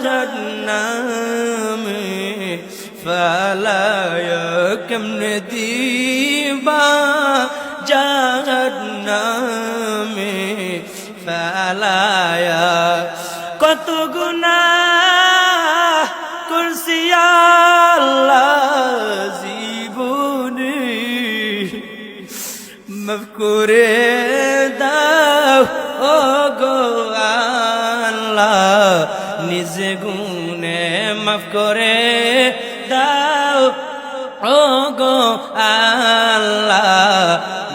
जहन्नम फलायकम दीबा जहन्नम फलाया कत गुनाह करছি আল্লাহ জীবনে মাফ করে দাও ও গো আল্লাহ নিজ গুনে মাফ করে দাও ও গো আল্লাহ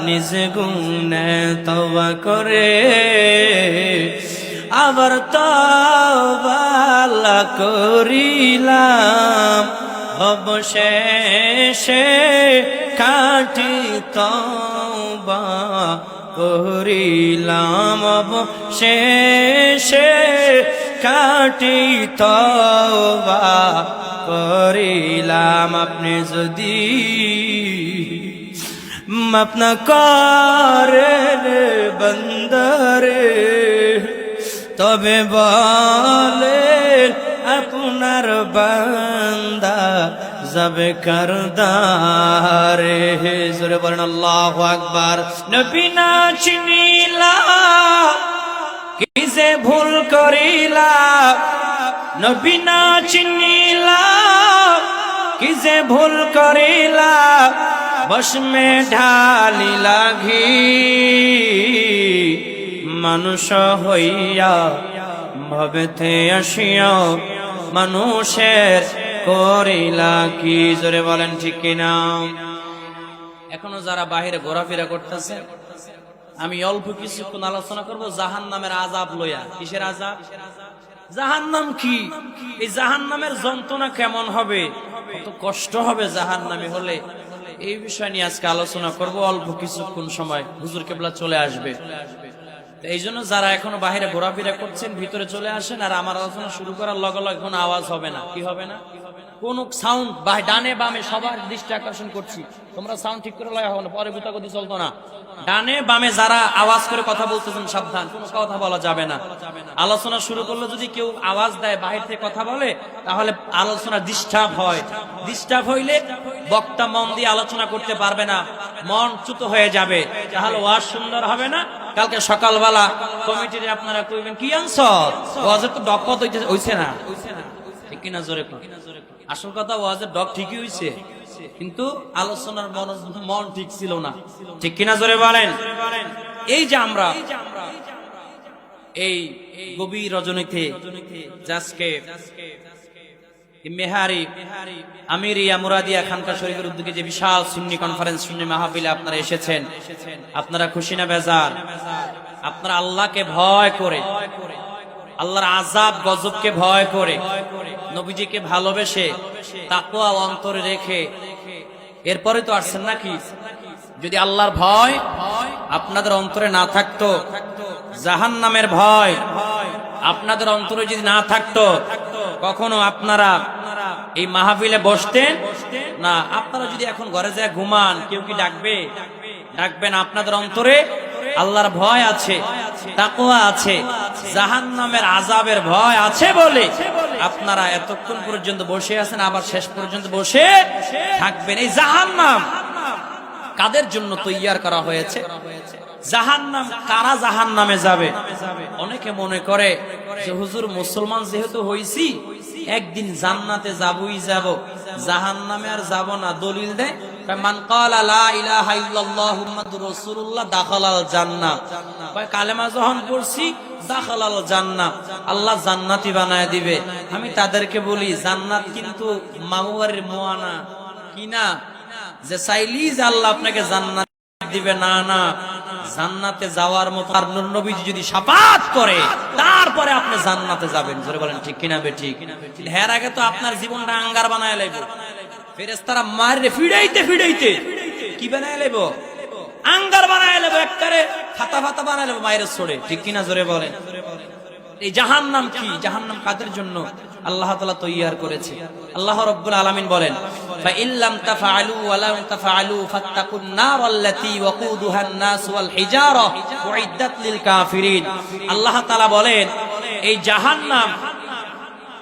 নিজ গুনে তওবা করে আবার তওবা করিলাম অবশেষে কাটি তওবা করিলাম অবশেষে কাটি তওবা করিলাম। আপনি যদি মাফ না করেন বান্দারে তবে বলেন আপনার বান্দা যাবে কারদারে। জোরে বলেন আল্লাহু আকবার। নবী না চিনিলা কি যে ভুল করিলা, নবী না চিনিলা কি যে ভুল করিলা, বসমে ঢালিলা ঘি মানুষ হইয়া ভবেতে আসিয়া মানুষের করিলা কি। জোরে বলেন ঠিক কিনা? এখনো যারা বাহিরে ঘোরাফেরা করতেছে, আমি অল্প কিছুক্ষণ আলোচনা করব জাহান্নামের আযাব লইয়া। কিসের আযাব? জাহান্নাম কি, এই জাহান্নামের যন্ত্রণা কেমন হবে, কত কষ্ট হবে জাহান্নামে হলে, এই বিষয় নিয়ে আজকে আলোচনা করব অল্প কিছুক্ষণ সময়। হুজুর কেবলা চলে আসবে, এই জন্য যারা এখনো বাহিরে ঘোরাফেরা করছেন ভিতরে চলে আসেন। আর আমার আলোচনা শুরু করার লগে লগে কোনো আওয়াজ হবে না। কি হবে না? কোন সাউন্ড ডানে বামে সবার দৃষ্টি আকর্ষণ করছি, তোমরা সাউন্ড ঠিক করে লাগা হবে না, পরে গুতাগুতি চলতো না। ডানে বামে যারা আওয়াজ করে কথা বলতেছেন সাবধান, কোনো কথা বলা যাবে না। আলোচনা শুরু করলে যদি কেউ আওয়াজ দেয়, বাহির থেকে কথা বলে, তাহলে আলোচনা ডিস্টার্ব হয়। ডিস্টার্ব হইলে বক্তা মন দিয়ে আলোচনা করতে পারবে না, মন চ্যুত হয়ে যাবে, তাহলে ওয়াজ সুন্দর হবে না। কালকে সকালবেলা কমিটিতে আপনারা কইবেন কি আনসার, ওয়াজের তো ডকপত হইছে না, ঠিক কিনা? জোরে আসল কথা, ওয়াজের ডক ঠিকই হইছে, কিন্তু আলোচনার মন ঠিক ছিল না, ঠিক কিনা? জোরে বলেন। এই যে আমরা এই গভীর রজনীতে আজকে মেহারি আমিরিয়া মুরাদিয়া খানকা শরীফের উদ্যোগে যে বিশাল সুন্নি কনফারেন্স, সুন্নি মাহফিলে আপনারা এসেছেন, আপনারা খুশি না বেজার? আপনারা আল্লাহকে ভয় করে, আল্লাহর আযাব গজবকে ভয় করে, নবীজিকে ভালোবেসে তাকওয়া অন্তরে রেখে এরপরে তো আসছেন নাকি? যদি আল্লাহর ভয় আপনাদের অন্তরে না থাকতো, জাহান্নামের ভয় আপনাদের অন্তরে যদি না থাকতো, কখনো আপনারা এই মাহফিলে বসতেন না। আপনারা যদি এখন ঘরে যায় ঘুমান, কেউ কি ডাকবে? ডাকবে না। আপনাদের অন্তরে আল্লাহর ভয় আছে, তাকওয়া আছে, জাহান্নামের আযাবের ভয় আছে বলে আপনারা এতক্ষণ পর্যন্ত বসে আছেন, আবার শেষ পর্যন্ত বসে থাকবেন। এই জাহান্নাম কাদের জন্য তৈয়ার করা হয়েছে? জাহান্নাম, কারা জাহান্নামে যাবে? অনেকে মনে করে যে হুজুর মুসলমান যেহেতু হইছি একদিন জান্নাতে যাবই যাব, জাহান্নামে আর যাব না। দলিল দেয়, মান ক্বালা লা ইলাহা ইল্লাল্লাহু মুহাম্মাদুর রাসূলুল্লাহ দাখালাল জান্নাহ। কালেমা যখন পড়ছি দাখালাল জান্নাহ, আল্লাহ জান্নাতি বানায় দিবে। আমি তাদেরকে বলি, জান্নাত কিন্তু মামুবাড়ির মোয়ানা কিনা যে চাইলি যে আল্লাহ আপনাকে জান্নাত দিবে, না না। জান্নাতে যাওয়ার মতো আর নবীজি যদি শাফাত করে তারপরে আপনি জান্নাতে যাবেন। জোরে বলেন ঠিক কিনা? বেঠিক? এর আগে তো আপনার জীবনটা আঙ্গার বানায় লাইবো, ফেরেশতারা মারে ফিড়াইতে ফিড়াইতে কি বানায় লাইবো? আঙ্গার বানায় লাইবো, একবারে ফাতা ফাতা বানায় লাইবো মায়ের ছড়ে, ঠিক কিনা? জোরে বলেন। এই জাহান্নাম কি, জাহান্নাম কাদের জন্য আল্লাহ তাআলা তৈয়ার করেছে? আল্লাহ রাব্বুল আলামিন বলেন, فإن لم تفعلوا ولم تفعلوا فاتقوا النار التي وقودها الناس والحجارة أعدت للكافرين আল্লাহ তাআলা বলেন এই জাহান্নাম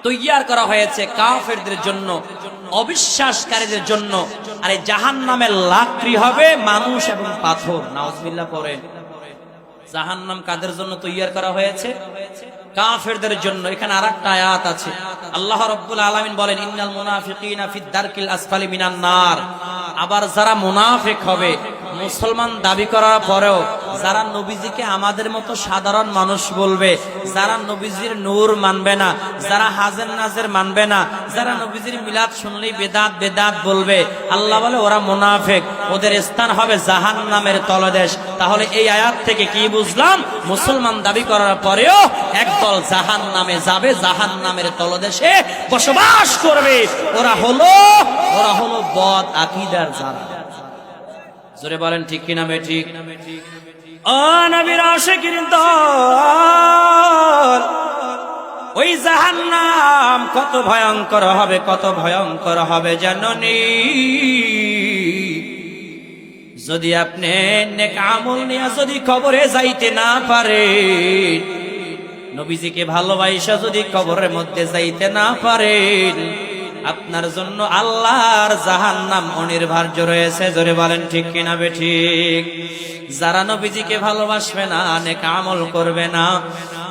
তৈয়ার করা হয়েছে কাফেরদের জন্য, অবিশ্বাসকারীদের জন্য। আর এই জাহান্নামের লাকড়ি হবে মানুষ এবং পাথর। নাউজুবিল্লাহ পড়েন। জাহান্নাম কাদের জন্য তৈয়ার করা হয়েছে? কাফেরদের জন্য। এখানে আরেকটা আয়াত আছে, আল্লাহ রাব্বুল আলামিন বলেন ইন্নাল মুনাফিকিনা ফিদ দারকিল আসফালি মিনান নার। আবার যারা মুনাফিক হবে, মুসলমান দাবি করার পরেও যারা নবীজিকে আমাদের মতো সাধারণ মানুষ বলবে, যারা নবীজির নূর মানবে না, যারা হাজের নাজের মানবে না, যারা নবীজির মিলাদ শুনলেই বেদাত বেদাত বলবে, আল্লাহ বলে ওরা মুনাফিক, ওদের স্থান হবে জাহান্নামের তলদেশ। তাহলে এই আয়াত থেকে কি বুঝলাম? মুসলমান দাবি করার পরেও একদল জাহান্নামে যাবে, জাহান্নামের তলদেশে বসবাস করবে। ওরা হলো বদ আকীদার যারা। জোরে বলেন ঠিক কিনা বেঠিক? ও নবীর আশিকিন দল, ওই জাহান্নাম কত ভয়ঙ্কর হবে, কত ভয়ঙ্কর হবে জানেননি? যদি আপনি নেক আমল নিয়ে যদি কবরে যাইতে না পারেন, নবীজিকে ভালোবাসা যদি কবরের মধ্যে যাইতে না পারেন, আপনার জন্য আল্লাহর জাহান্নাম অনির্বার্য রয়েছে। জোরে বলেন ঠিক কিনা বেঠিক? যারা নবীজিকে ভালোবাসবে না, নেক আমল করবে না,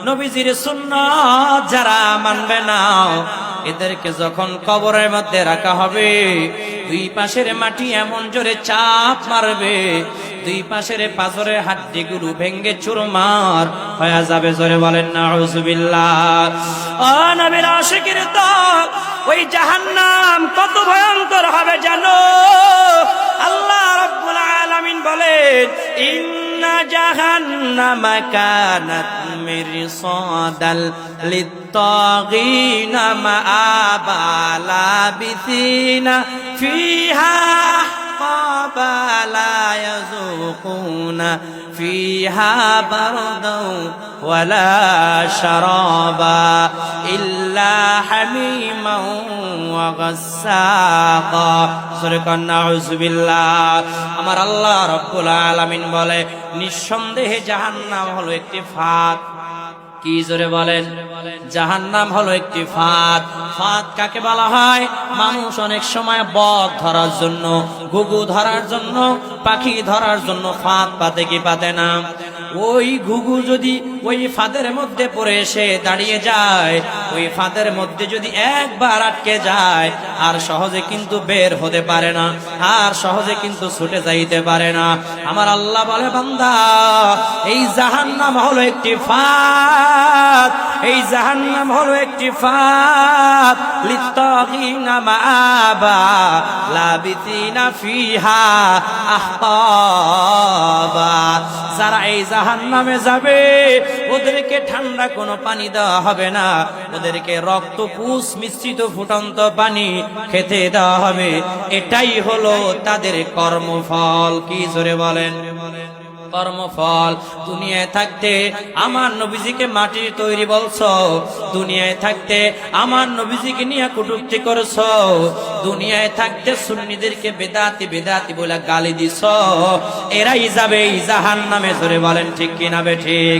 নবীজির সুন্নাত যারা মানবে না, এদেরকে যখন কবরের মধ্যে রাখা হবে, দুই পাশের মাটি এমন জোরে চাপ মারবে, দুই পাশের পাঁজরের হাড্ডিগুলো ভেঙ্গে চুরমার হয়ে যাবে। জোরে বলেন নাউজুবিল্লাহ। ও নবীর আশিকির দল, ওই জাহান্নাম কত ভয়ঙ্কর হবে জানো? আল্লাহ রাব্বুল আলামিন বলেন ইন্না জাহান্নামা কানাত মিরসাদাল লিত্তাগিনা মাআবা লাবিসিনা ফিহা لا يذوقون فيها بردا ولا شرابا إلا حميما وغساقا سرقا نعوذ بالله আমার আল্লাহ রাব্বুল আলামিন বলে নিঃসন্দেহে জাহান্নাম হলো একটি ফাঁদ। কি জোরে বলেন? জাহান্নাম হলো একটি ফাঁদ। ফাঁদ কাকে বলা হয়? মানুষ অনেক সময় বক ধরার জন্য, ঘুঘু ধরার জন্য, পাখি ধরার জন্য ফাঁদ পাতে কি পাতে না? ওই ঘুঘু যদি ওই ফাঁদের মধ্যে পড়ে এসে দাঁড়িয়ে যায়, ওই ফাঁদের মধ্যে যদি একবার আটকে যায়, আর সহজে কিন্তু বের হতে পারে না, আর সহজে কিন্তু ছুটে যাইতে পারে না। আমার আল্লাহ বলে বান্দা, এই জাহান্নাম হলো একটি ফাঁদ, এই জাহান্নাম হলো একটি ফাঁদ। লিত্তাগিনা মাআবা লাবিসিনা ফিহা আহকাবা। যারা এই জাহান্নামে যাবে, ওদেরকে ঠান্ডা কোনো পানি দেওয়া হবে না, ওদেরকে রক্ত পুষ মিশ্রিত ফুটন্ত পানি খেতে দেওয়া হবে। এটাই হলো তাদের কর্মফল। কি জোরে বলেন? কর্মফল। দুনিয়ায় থাকতে আমার নবীজিকে মাটির তৈরি বলছো, দুনিয়ায় থাকতে আমার নবীজিকে নিয়ে কটূক্তি করছো, দুনিয়ায় থাকতে সুন্নিদেরকে বেদাতি বেদাতি বলে গালি দিছো, এরাই যাবে এই জাহান্নামে। জোরে বলেন ঠিক কিনা বেঠিক?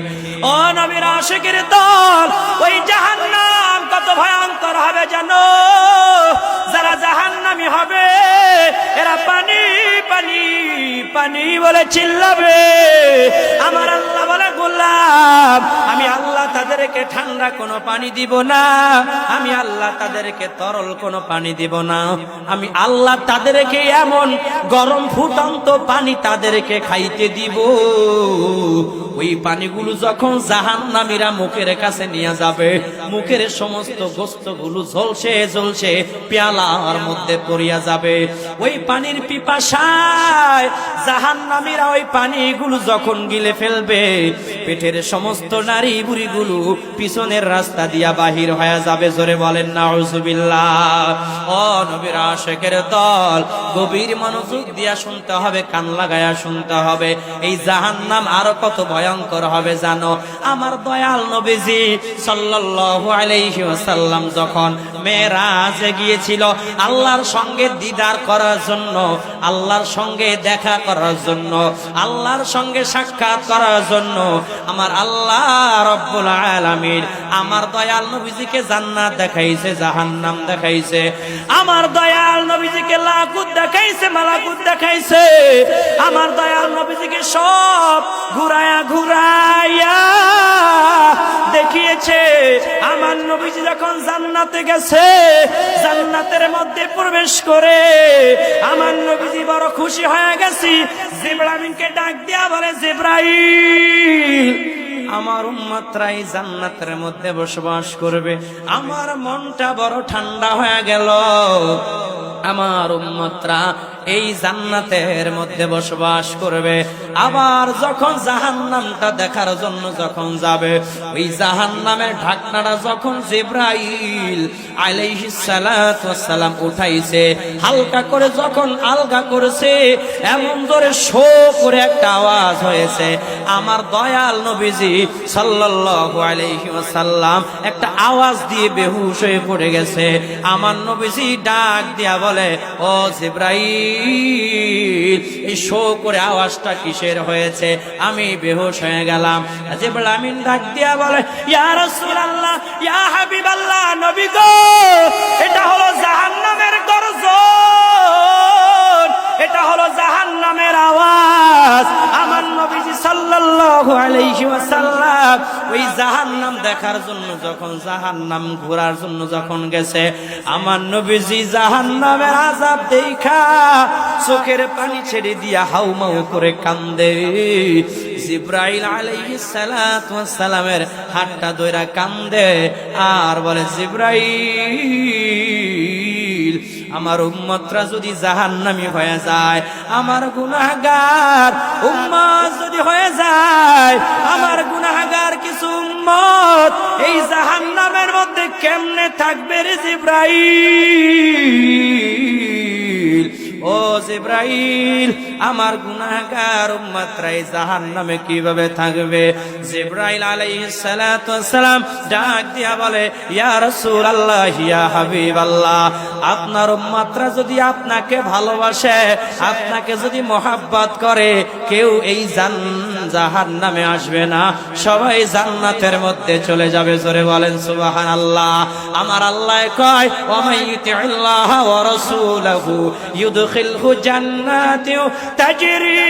ও নবীর আশিকের দল, ওই জাহান্নাম কত ভয়ঙ্কর হবে জানো? যারা জাহান্নামী হবে, এরা পানি পানি পানি বলে চিল্লাবে। আমার আল্লাহ বলে গোলাম, আমি আল্লাহ তাদেরকে ঠান্ডা কোনো পানি দিব না, আমি আল্লাহ তাদেরকে তরল কোনো পানি দিব না, আমি আল্লাহ তাদেরকে এমন গরম ফুটন্ত পানি তাদেরকে খাইতে দিব। ওই পানিগুলো যখন জাহান্নামীরা মুখের কাছে নিয়ে যাবে, মুখের সমস্ত গোস্তগুলো ঝলসে ঝলসে পেয়ালার মধ্যে পড়িয়া যাবে। ওই পানির পিপাসায় জাহান্নামীরা ওই পানিগুলো যখন গিলে ফেলবে, পেটের সমস্ত নারী বুড়িগুলো পিছনের রাস্তা দিয়া বাহির হয়ে যাবে। জোরে বলেন নাউজুবিল্লাহ। ও নবীর আশিকের দল, গভীর মনোযোগ দিয়া শুনতে হবে, কান লাগায়া শুনতে হবে। এই জাহান্নাম আরো কত ভয়ঙ্কর হবে জানো? আমার দয়াল নবীজি সাল্লাল্লাহু আলাইহি ওয়াসাল্লাম যখন মেরাজে গিয়েছিল আল্লাহর সঙ্গে দিদার করার জন্য, আল্লাহর সঙ্গে দেখা করার জন্য, আল্লাহর সঙ্গে সাক্ষাৎ করার জন্য, আমার আল্লাহ রব্বুল আলামিন আমার দয়াল নবীজিকে জান্নাত দেখাইছে, জাহান্নাম দেখাইছে। আমার দয়াল নবীজিকে লাকুত দেখাইছে, মালাকুত দেখাইছে। আমার দয়াল নবীজিকে সব ঘুরায়া ঘুরাইয়া দেখিয়েছে। আমার নবীজি যখন জান্নাতে গেছে, জান্নাতের মধ্যে প্রবেশ করে আমার নবীজি বড় খুশি হয়ে গেছি। জিবরাইলকে ডাক দিয়া বলে, জিবরাইল, আমার উম্মতরা এই জান্নাতের মধ্যে বসবাস করবে। আমার মনটা বড় ঠান্ডা হয়ে গেল। আমার উম্মতরা এই জান্নাতের মধ্যে বসবাস করবে। আবার যখন জাহান্নামটা দেখার জন্য যখন যাবে, ওই জাহান্নামের ঢাকনাটা যখন জিবরাইল আলাইহিস সালাতু ওয়াস সালাম উঠাইছে, হালকা করে যখন আলগা করেছে, এমন জোরে শো করে একটা আওয়াজ হয়েছে। আমার দয়াল নবীজি সাল্লাল্লাহু আলাইহি ওয়াসাল্লাম একটা আওয়াজ দিয়ে বেহুশ হয়ে পড়ে গেছে। আমার নবীজি ডাক দিয়া বলে, ও জিবরাইল, এই শো করে আওয়াজটা কিসের হয়েছে? আমি বেহুশ হয়ে গেলাম। জিবরাইল আমিন ডাক দিয়া বলে, ইয়া রাসূলুল্লাহ, ইয়া হাবিবাল্লাহ, নবী গো, এটা হলো জাহান্নামের গর্জন, এটা হলো জাহান্নামের আওয়াজ। আমার নবীজি সাল্লাল্লাহু আলাইহি ওয়াসাল্লাম ওই জাহান্নাম দেখার জন্য যখন, জাহান্নাম ঘোরার জন্য যখন গেছে, আমার নবীজি জাহান্নামের আযাব দেখা চোখের পানি ছেড়ে দিয়া হাউমাউ করে কান্দে। জিবরাইল আলাইহিস সালাতু ওয়াস সালামের হাতটা ধইরা কান্দে আর বলে, জিবরাইল, আমার উম্মতরা যদি জাহান্নামী হয়ে যায়, আমার গুনাহগার উম্মত যদি হয়ে যায়, আমার গুনাহগার কিছু উম্মত এই জাহান্নামের মধ্যে কেমনে থাকবে রে জিবরাইল? ও জিবরাইল, আমার গুনাহগার উম্মতরা এই জাহান্নামে কিভাবে থাকবে? জিবরাইল আলাইহিস সালাতু ওয়াস সালাম ডাক দিয়া বলে, ইয়া রাসূলুল্লাহ, ইয়া হাবিবাল্লাহ, আপনার উম্মতরা যদি আপনাকে ভালোবাসে, আপনাকে যদি মহব্বত করে, কেউ এই জাহান্নামে আসবে না, সবাই জান্নাতের মধ্যে চলে যাবে। জোরে বলেন সুবহানাল্লাহ। আমার আল্লাহ কয়, ওয়া মাইয়ুতিল্লাহ ওয়া রাসূলহু ইউদখিলহু জান্নাতিন তাজরি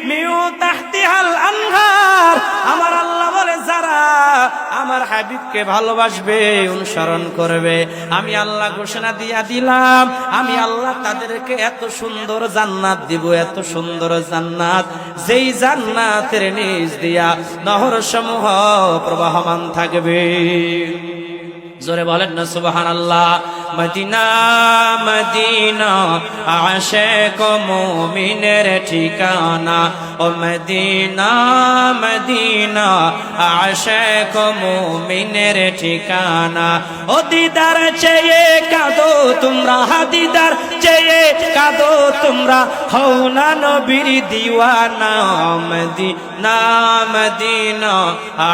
মিন তাহতিহাল আনহার। আমার আল্লাহ বলে, যারা আমার হাবিবকে ভালোবাসবে, অনুসরণ করবে, আমি আল্লাহ ঘোষণা দিয়া দিলাম, আমি আল্লাহ তাদেরকে এত সুন্দর জান্নাত দিব, এত সুন্দর জান্নাত, যেই জান্নাতের নিচ দিয়া নহর সমূহ প্রবাহমান থাকবে। জোরে বলেন না সুবহানাল্লাহ। মদিনা মদিনা আশিক মুমিনের ঠিকানা, ও মদিনা মদিনা আশিক মুমিনের ঠিকানা। ও দিদার চেয়ে কাঁদো তোমরা, দিদার চেয়ে কাঁদো তোমরা, হও না নবীর দিওয়ানা। মদিনা মদিনা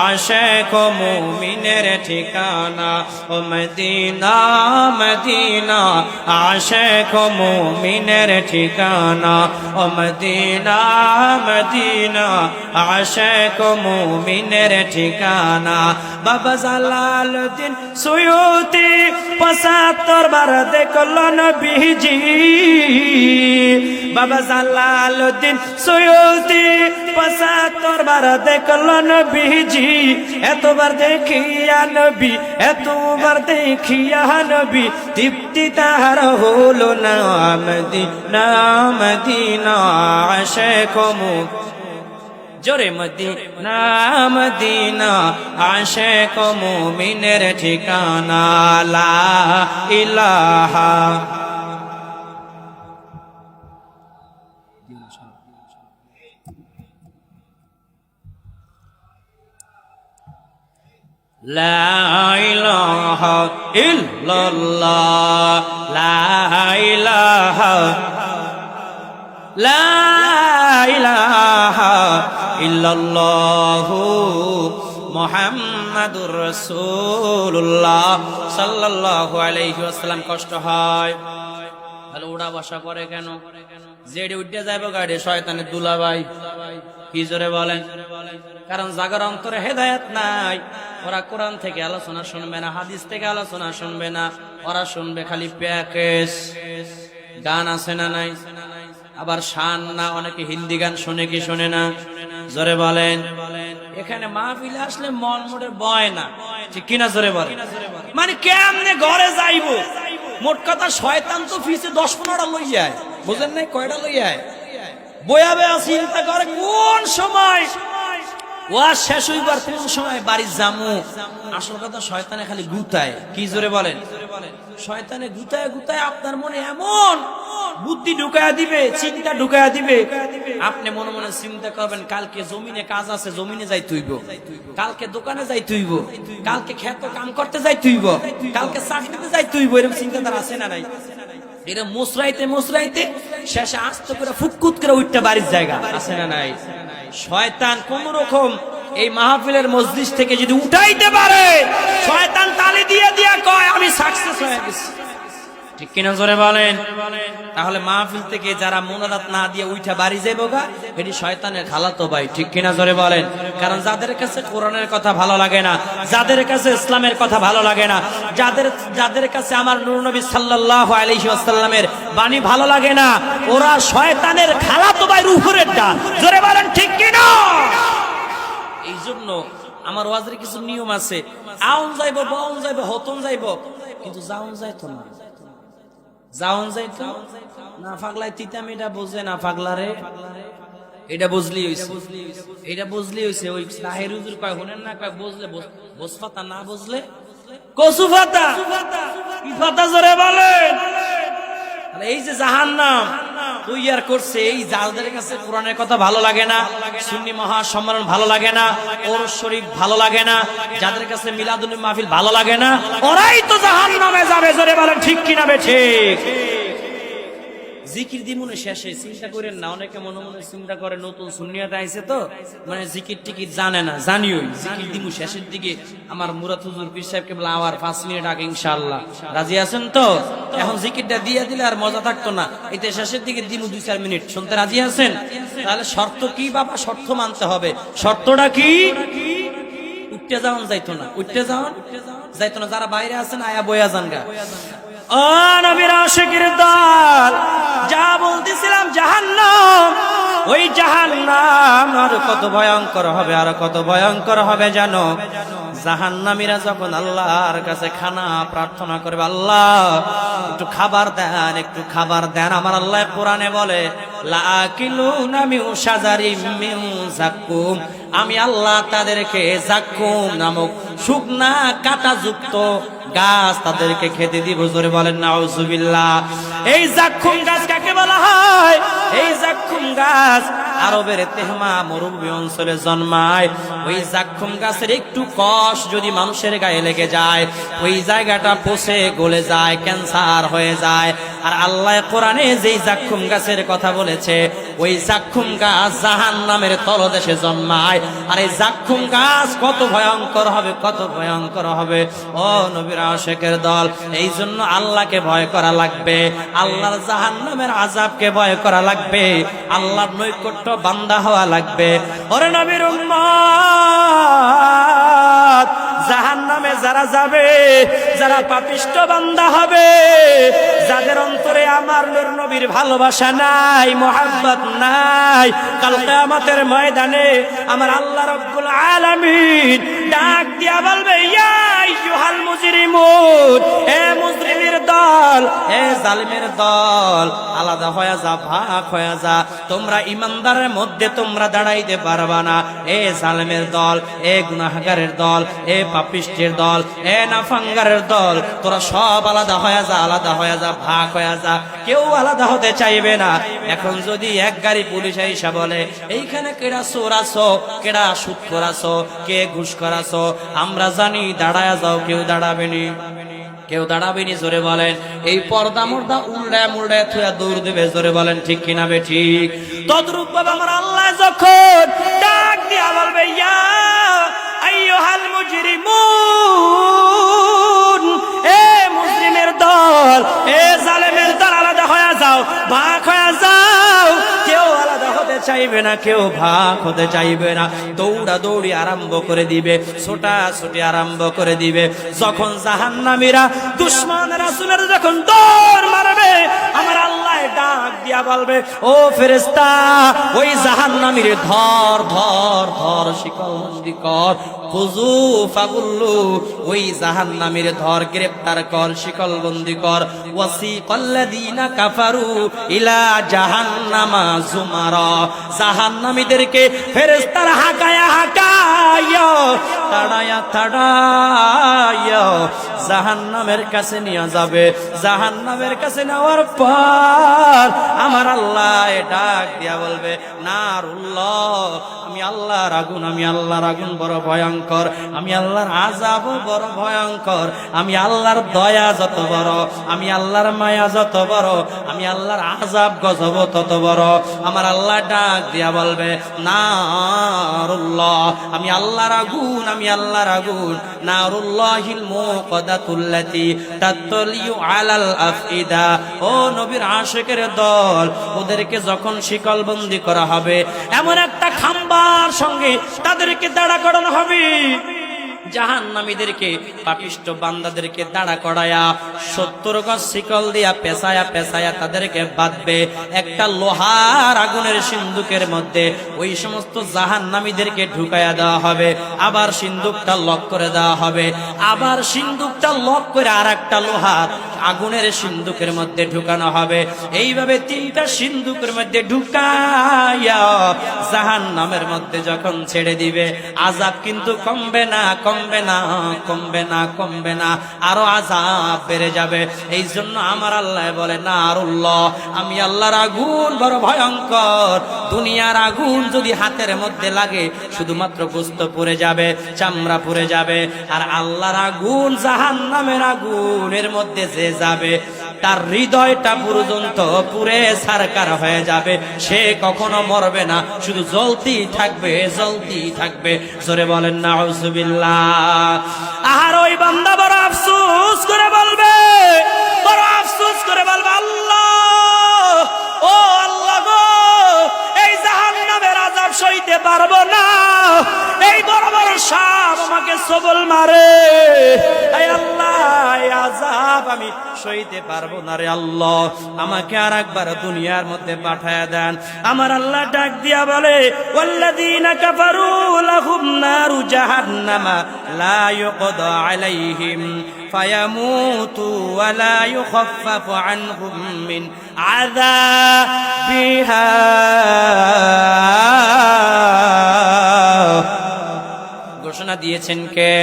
আশিক মুমিনের ঠিকানা, ও মদিনা মদিনা আশিক মুমিনের ঠিকানা, ও মদিনা মদিনা আশিক মুমিনের ঠিকানা। বাবা জালালউদ্দিন সুয়ুতি ৭৫ বার দেখলো নবীজি। বাবা জালালউদ্দিন সুয়ুতি ৭৫ বার দেখলো নবীজি। এতবার দেখিয়া নবী, এতবার দেখিয়া নবী, তৃপ্তি তাহার হলো না। মদিনা মদিনা আশিক জোরে মদিনা মদিনা আশিক মুমিনের ঠিকানা। লা ইলাহা লা ইলাহা ইল্লাল্লাহ লা ইলাহা লা ইলাহা ইল্লাল্লাহু মুহাম্মাদুর রাসূলুল্লাহ সাল্লাল্লাহু আলাইহি ওয়াসাল্লাম। কষ্ট হয় তাহলে উড়া বসা করে কেন? জেডে উঠে যাইব গাড়ি শয়তানের দুলাভাই, কি জোরে বলেন? কারণ জাগর অন্তরে হেদায়েত নাই। ওরা কোরআন থেকে আলোচনা শুনবে না, হাদিস থেকে আলোচনা শুনবে না, ওরা শুনবে খালি প্যাকেজ গান। আছে না নাই? আবার শান না, অনেকে হিন্দি গান শুনে কি শুনে না? জোরে বলেন। এখানে মাহফিলে আসলে মন মোড়ে বয় না, ঠিক কিনা? জোরে বলেন। মানে কেমনে ঘরে যাইবো? মোট কথা শয়তান তো ফিসে 10-15টা লই যায়, বুঝেন নাই? কয়টা লই যায়? বয়া বয়া চিন্তা করে কোন সময় ওয়াজ শেষ হইবার, কোন সময় বাড়ি যামু। আসল কথা শয়তানে খালি গুতায়, কি জোরে বলেন? শয়তানে গুতায় গুতায় আপনার মনে এমন বুদ্ধি ঢুকায়া দিবে, চিন্তা ঢুকায়া দিবে, আপনি মনে মনে চিন্তা করবেন কালকে জমিনে কাজ আছে, জমিনে যাই তুইব, কালকে দোকানে যাই তুইব, কালকে ক্ষেত কাম করতে যাই তুইব, কালকে চাকরিতে যাই তুইব। এরকম চিন্তাধারা আছে না নাই? এরা মুসরাইতে মুসরাইতে শেষে আস্ত করে ফুটকুট করে উঠতে বাড়ির জায়গা, আছে না নাই? শয়তান কোন রকম এই মাহফিলের মজলিস থেকে যদি উঠাইতে পারে, শয়তান তালি দিয়ে দিয়া কয় আমি সাকসেস হয়ে গেছি, ঠিক কিনা? জোরে বলেন। তাহলে মাহফিল থেকে যারা মোনাজাত না দিয়ে উঠা বাড়ি যাইব গা, এটি শয়তানের খালাতো ভাই, ঠিক কিনা? জোরে বলেন। কারণ যাদের কাছে কোরআনের কথা ভালো লাগে না, যাদের কাছে ইসলামের কথা ভালো লাগে না, যাদের কাছে আমার নূর নবী সাল্লাল্লাহু আলাইহি ওয়াসাল্লামের বাণী ভালো লাগে না, ওরা শয়তানের খালাতো ভাইয়ের উপরেরটা। জোরে বলেন, ঠিক কিনা? এই জন্য আমার ওয়াজের কিছু নিয়ম আছে। আউন যাইব, বাউন যাইব, হতন যাইব, কিন্তু যাউন যাইতো না। যাওন যাইতো না পাগলাই তিতাম, এটা বুঝে না পাগলারে, এটা বুঝলি হইছে, এটা বুঝলি হইছে। ওই তাহের হুজুর কয় শুনেন না, কয় বুঝলে বোস পাতা, না বুঝলে কচু পাতা। কি পাতা? জোরে বলেন। এই যে জাহান্নাম তৈয়ার করছে, এই যাদের কাছে কোরআনের কথা ভালো লাগে না, সুন্নি মহাসম্মেলন ভালো লাগে না, ওরস শরীফ ভালো লাগে না, যাদের কাছে মিলাদুন মাহফিল ভালো লাগে না, ওরাই তো জাহান্নামে যাবে। জোরে বলেন, ঠিক কিনা? ঠিক। জিকির দিমুনে শেষে চিন্তা করেন না, অনেকে মনে মনে চিন্তা করে নতুন সুন্নিয়াতে আইছে তো মানে জিকির টিকির জানে না। জানিও জিকির দিমু শেষের দিকে আমার মুরাদ হুজুর পীর সাহেবকে বলে আবার 5 মিনিট আগে ইনশাআল্লাহ, রাজি আছেন তো? এখন জিকিরটা দিয়ে দিলে আর মজা থাকতো না, এতে শেষের দিকে দিমু 2-4 মিনিট, শুনতে রাজি আছেন? তাহলে শর্ত কি বাবা? শর্ত মানতে হবে। শর্তটা কি? উঠতে যাওন যাইতো না, উঠতে যাওন যাইতো না। যারা বাইরে আছেন আয়া বয়া যান গা। ও নবীর আশিকের দল, যা বলতেছিলাম জাহান্নাম, ওই জাহান্নাম আর কত ভয়ঙ্কর হবে, আর কত ভয়ঙ্কর হবে জানো? জাহান্নামীরা যখন আল্লাহর কাছে খানা প্রার্থনা করবে, আল্লাহ একটু খাবার দেন, একটু খাবার দেন, আমার আল্লাহ কোরআনে বলে লাকিলুনা মিন শাজারিম মিন যাক্কুম, আমি আল্লাহ তাদেরকে যাক্কুম নামক শুকনা কাঁটাযুক্ত গাছ তাদেরকে খেতে দিব। জোরে বলেন নাউজুবিল্লাহ। এই যাক্কুম গাছ কাকে বলা হয়? এই যাক্কুম গাছ আরবের তেহমা মরুভূমি অঞ্চলে জন্মায়। ওই যাক্কুম গাছের একটু কষ যদি মানুষের গায়ে লেগে যায়, ওই জায়গাটা পচে গলে যায়, ক্যান্সার হয়ে যায়। আর আল্লাহ কোরআনে যেই যাক্কুম গাছের কথা বলেছে, ওই যাক্কুম গাছ জাহান্নামের তলদেশে জন্মায়। আর এই যাক্কুম গাছ কত ভয়ঙ্কর হবে, কত ভয়ঙ্কর হবে। ও নবীর আশিকের দল, এই জন্য আল্লাহকে ভয় করা লাগবে, আল্লাহর জাহান্নামের আযাবকে ভয় করা লাগবে, আল্লাহর নৈকট্য বান্দা হওয়া লাগবে। ওরে নবীর উম্মত, জাহান্নামে যারা যাবে, যারা পাপিষ্ঠ বান্দা হবে, যাদের অন্তরে আমার নূর নবীর ভালোবাসা নাই, মুহাব্বত নাই, কাল কিয়ামতের ময়দানে আমার আল্লাহ রাব্বুল আলামিন ডাক দিয়া বলবে, ইয়া আইয়ুহাল মুজরিমুন, হে মুজরিমের দল, দল, এ জালিমের দল, আলাদা হয়ে যা, ভাগ হয়ে যা। তোমরা ইমানদারের মধ্যে তোমরা দাঁড়াইতে পারবা না। এ জালিমের দল, এ গুনাহগারের দল, এ পাপিষ্টের দল, এ নাফাঙ্গারের দল, তোরা সব আলাদা হয়ে যা, আলাদা হয়ে যা, ভাগ হয়ে যা। কেউ আলাদা হতে চাইবে না। এখন যদি এক গাড়ি পুলিশ এসে বলে এইখানে কেডা চোর আছো, কেডা সুদখোর আছো, কে ঘুষখোর আছো, আমরা জানি, দাঁড়ায় যাও, কেউ দাঁড়াবেনি, কেউ দাঁড়াবেনি। জোরে বলেন। এই পর্দা মর্দা উল্টায় মুল্টায় থুয়া দৌড় দেবে। জোরে বলেন ঠিক কিনা বে ঠিক? তদ্রূপ ভাবে আমার আল্লাহ যখন ডাক দিয়া বলবে ইয়া আইয়ুহাল মুজরিমুন, এ মুজরিমের দল, এ জালেমের দল, আলাদা হয়ে যাও, ভাগ হয়ে যাও। কেউ আলাদা হতে চাইবে না, কেউ ভাগ হতে চাইবে না। দৌড়া দৌড়ি আরম্ভ করে দিবে, ছোটাছুটি আরম্ভ করে দিবে। যখন জাহান্নামীরা দুশমন রাসূলের যখন দৌড় মারবে, আমার আল্লাহ ডাক দিয়া বলবে ও ফেরেশতা, ওই জাহান্নামীরে ধর ধর ধর, শিকল বন্দি কর, খুজু ফাগুল্লু, ওই জাহান্নামীরে ধর, গ্রেফতার কর, শিকল বন্দি কর। ওয়াসিকাল্লাযীনা কাফারু ইলা জাহান্নামা যুমারা, জাহান্নামীদেরকে ফেরেশতারা হাঁকায়া হাঁকায়া, তাড়ায়া তাড়ায়া জাহান্নামের কাছে নিয়ে যাবে। জাহান্নামের কাছে নেওয়ার পর আমার আল্লাহ ডাক দিয়া বলবে নারুল্লাহ, আমি আল্লাহর আগুন, আমি আল্লাহর আগুন বড় ভয়ঙ্কর, আমি আল্লাহর আযাব বড় ভয়ঙ্কর, আমি আল্লাহর দয়া যত বড়, আমি আল্লাহর মায়া যত বড়, আমি আল্লাহর আযাব গজব তত বড়। আমার আল্লাহ ডাক দিয়া বলবে নারুল্লাহ, আমি আল্লাহর আগুন, আমি আল্লাহর আগুন, নারুল্লাহিল মুকাদাতুল্লাতী তাতলিউ আলাল আফইদা। ও নবীর আশিকের দল, ওদেরকে যখন শিকলবন্দি করা হবে, এমন একটা খাম্বার সঙ্গে তাদেরকে দাঁড়া করানো হবে। জাহান্নামীদেরকে, পাপিষ্ঠ বান্দাদেরকে দাঁড়া করায়া 70 গজ শিকল দিয়া পেঁচায়া পেঁচায়া তাদেরকে বাঁধবে একটা লোহার আগুনের সিন্দুকের মধ্যে। ওই সমস্ত জাহান্নামীদেরকে ঢুকায়া দেওয়া হবে, আবার সিন্দুকটা লক করে দেওয়া হবে, আবার সিন্দুকটা লক করে আর একটা লোহার আগুনের সিন্দুকের মধ্যে ঢুকানো হবে। এইভাবে 3টা সিন্দুকের মধ্যে ঢুকাইয়া জাহান্নামের মধ্যে যখন ছেড়ে দিবে, আযাব কিন্তু কমবে না, কমবে না, কমবে না, কমবে না, আরো আযাব বেড়ে যাবে। এই জন্য আমার আল্লাহ বলে নারুল্লাহ, আমি আল্লাহর আগুন বড় ভয়ঙ্কর। দুনিয়ার আগুন যদি হাতের মধ্যে লাগে শুধুমাত্র গোস্ত পুড়ে যাবে, চামড়া পুড়ে যাবে। আর আল্লাহর আগুন, জাহান্নামের আগুনের মধ্যে যে যাবে, তার হৃদয়টা পর্যন্ত পুরে ছারখার হয়ে যাবে। সে কখনো মরবে না, শুধু জ্বলতেই থাকবে, জ্বলতেই থাকবে। জোরে বলেন নাউযুবিল্লাহ। আর ওই বান্দা বড় আফসোস করে বলবে, বড় আফসোস করে বলবে আল্লাহ, ও আল্লাহ গো, এই জাহান্নামের আযাব সইতে পারবো না, এই বড় বড় সাপ আমাকে সবল মারে, এই আল্লাহ এই আযাব আমি সইতে পারবো না রে আল্লাহ, আমাকে আর একবার দুনিয়ার মধ্যে পাঠায়া দেন। আমার আল্লাহ ডাক দিয়া বলে ওয়াল্লাযীনা কাফারু লাহুম নারু জাহান্নামা লা ইউকদা আলাইহিম ফায়ামুতু ওয়া লা ইউখাফফাফু আনহুম মিন আযাবিহা। ঘোষণা দিয়েছেন কে?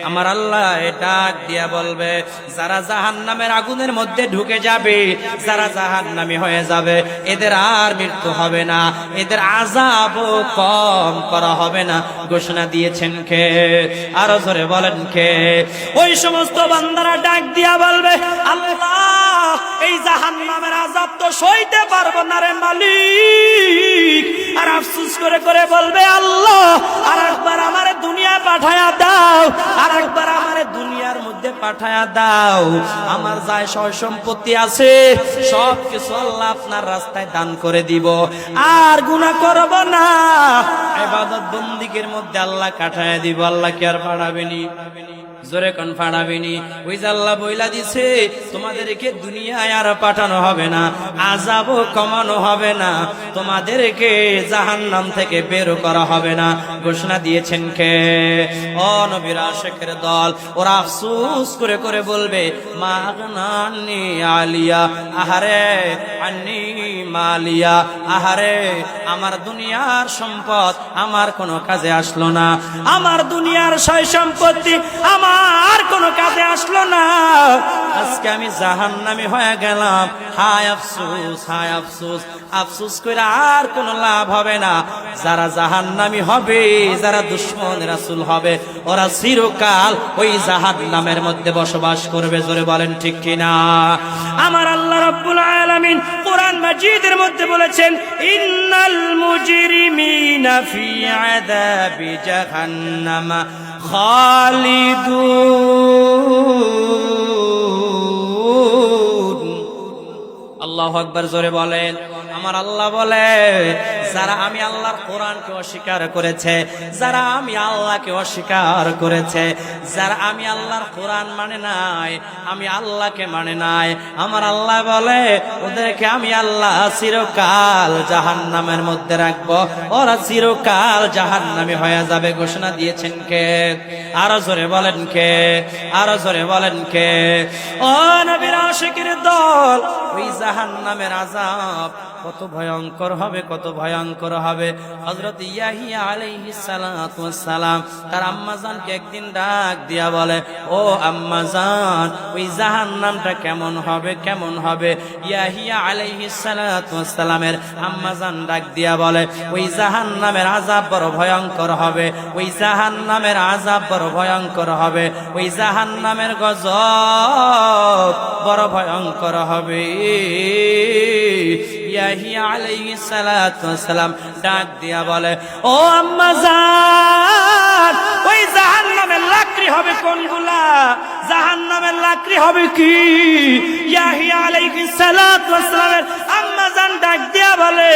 আমার আল্লাহ ডাক দিয়া বলবে যারা জাহান্নামের আগুনের মধ্যে ঢুকে যাবে, যারা জাহান্নামী হয়ে যাবে, এদের আর মৃত্যু হবে না, এদের আযাবও কম করা হবে না। ঘোষণা দিয়েছেন কে? আরো জোরে বলেন কে? ওই সমস্ত বান্দারা ডাক দিয়া বলবে আল্লাহ, এই জাহান্নামের আযাব তো সইতে পারবো না রে মালিক। আর আফসোস করে করে বলবে আল্লাহ, আর একবার আমারে দুনিয়া পাঠায়া দাও, আর একবার আমারে দুনিয়ার মধ্যে পাঠায়া দাও। আমার যায় সয় সম্পত্তি আছে, সব কিছু আল্লাহ আপনার রাস্তায় দান করে দিব, আর গুনাহ করব না, ইবাদত বন্দেগীর মধ্যে আল্লাহ কাটায়া দিব। আল্লাহ কি আর পাঠাবেনি? জোরে কোন ফাড়াবিনি। ওই যে আল্লাহ বইলা দিছে তোমাদেরকে দুনিয়ায় আর পাঠানো হবে না, আযাবও কমানো হবে না, তোমাদেরকে জাহান্নাম থেকে বের করা হবে না। ঘোষণা দিয়েছেন কে? ও নবীর আশিকের দল। ওরা আফসোস করে করে বলবে মা আগনানি আলিয়া, আহারে আন্নি মালিয়া, আহারে আমার দুনিয়ার সম্পদ আমার কোনো কাজে আসলো না, আমার দুনিয়ার সয় সম্পত্তি আমার কোনো কাজে আসলো না, আজকে আমি জাহান্নামী হয়ে গেলাম। হায় আফসোস, হায় আফসোস। আফসোস করে আর কোনো লাভ হবে না। যারা জাহান্নামী হবে, যারা দুশমন রাসূল হবে, ওরা চিরকাল ওই জাহান্নামের মধ্যে বসবাস করবে। জোরে বলেন ঠিক কিনা? আমার আল্লাহ রাব্বুল আলামিন কোরআন মাজিদের মধ্যে বলেছেন ইন্নাল মুজরিমিনা ফি আযাবি জাহান্নাম খালিদুন। আল্লাহু আকবার। জোরে বলেন। আমার আল্লাহ বলে যারা আমি আল্লাহর কোরআনকে অস্বীকার করেছে, যারা আমি আল্লাহকে অস্বীকার করেছে, যারা আমি আল্লাহর কোরআন মানে নাই, আমি আল্লাহকে মানে নাই, আমার আল্লাহ বলে ওদেরকে আমি আল্লাহ চিরকাল জাহান্নামের মধ্যে রাখবো, ওরা চিরকাল জাহান্নামী হয়ে যাবে। ঘোষণা দিয়েছেন কে? আরো জোরে বলেন কে? আরো জোরে বলেন কে? ও নবীর আশিকের দল, ওই জাহান্নামের আযাব কত ভয়ঙ্কর হবে, কত ভয়ঙ্কর হবে। হযরত ইয়াহিয়া আলাইহিস সালাতু ওয়াস সালাম তার আম্মাজানকে একদিন ডাক দিয়া বলে ও আম্মাজান, ওই জাহান্নামটা কেমন হবে, কেমন হবে? ইয়াহিয়া আলাইহিস সালাতু ওয়াস সালামের আম্মাজান ডাক দিয়া বলে ওই জাহান্নামের আযাব বড় ভয়ঙ্কর হবে, ওই জাহান্নামের আযাব বড় ভয়ঙ্কর হবে, ওই জাহান্নামের গজব বড় ভয়ঙ্কর হবে। ইয়াহিয়া আলাইহিস সালাতু ওয়াস সালাম ডাক দিয়া বলে ও আম্মাজান, ওই জাহান্নামের লাকড়ি হবে কোনগুলা? জাহান্নামের লাকড়ি হবে কি? ইয়াহিয়া আলাইহিস সালাতু ওয়াস সালামের আম্মাজান ডাক দিয়া বলে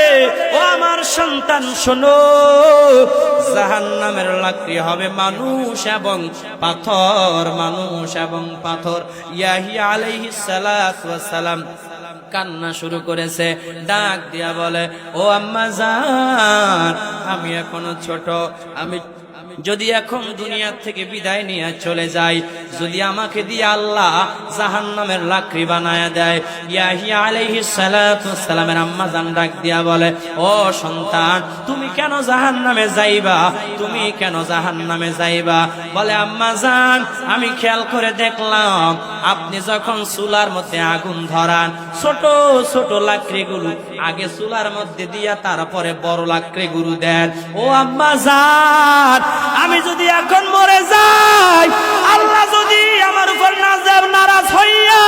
ও আমার সন্তান শোনো, জাহান্নামের লাকড়ি হবে মানুষ এবং পাথর, মানুষ এবং পাথর। ইয়াহিয়া আলাইহিস সালাতু ওয়াস সালাম কান্না শুরু করেছে, ডাক দিয়া বলে ও আম্মাজান, আমি এখনো ছোট, আমি যদি এখন দুনিয়া থেকে বিদায় নিয়ে চলে যাই, যদি আমাকে দিয়ে আল্লাহ জাহান্নামের লাকড়ি বানায়া দেয়। ইয়াহিয়া আলাইহিস সালাতু ওয়াস সালামের আম্মাজান ডাক দিয়া বলে ও সন্তান, তুমি কেন জাহান্নামে যাইবা? তুমি কেন জাহান্নামে যাইবা? বলে আম্মাজান, আমি খেয়াল করে দেখলাম আপনি যখন চুলার মধ্যে আগুন ধরান, ছোট ছোট লাকড়িগুলো আগে চুলার মধ্যে দিয়া তারপরে বড় লাকড়িগুলো দেন। ও আম্মাজান, আমি যদি এখন মরে যাই, আল্লাহ যদি আমার উপর নারাজ হইয়া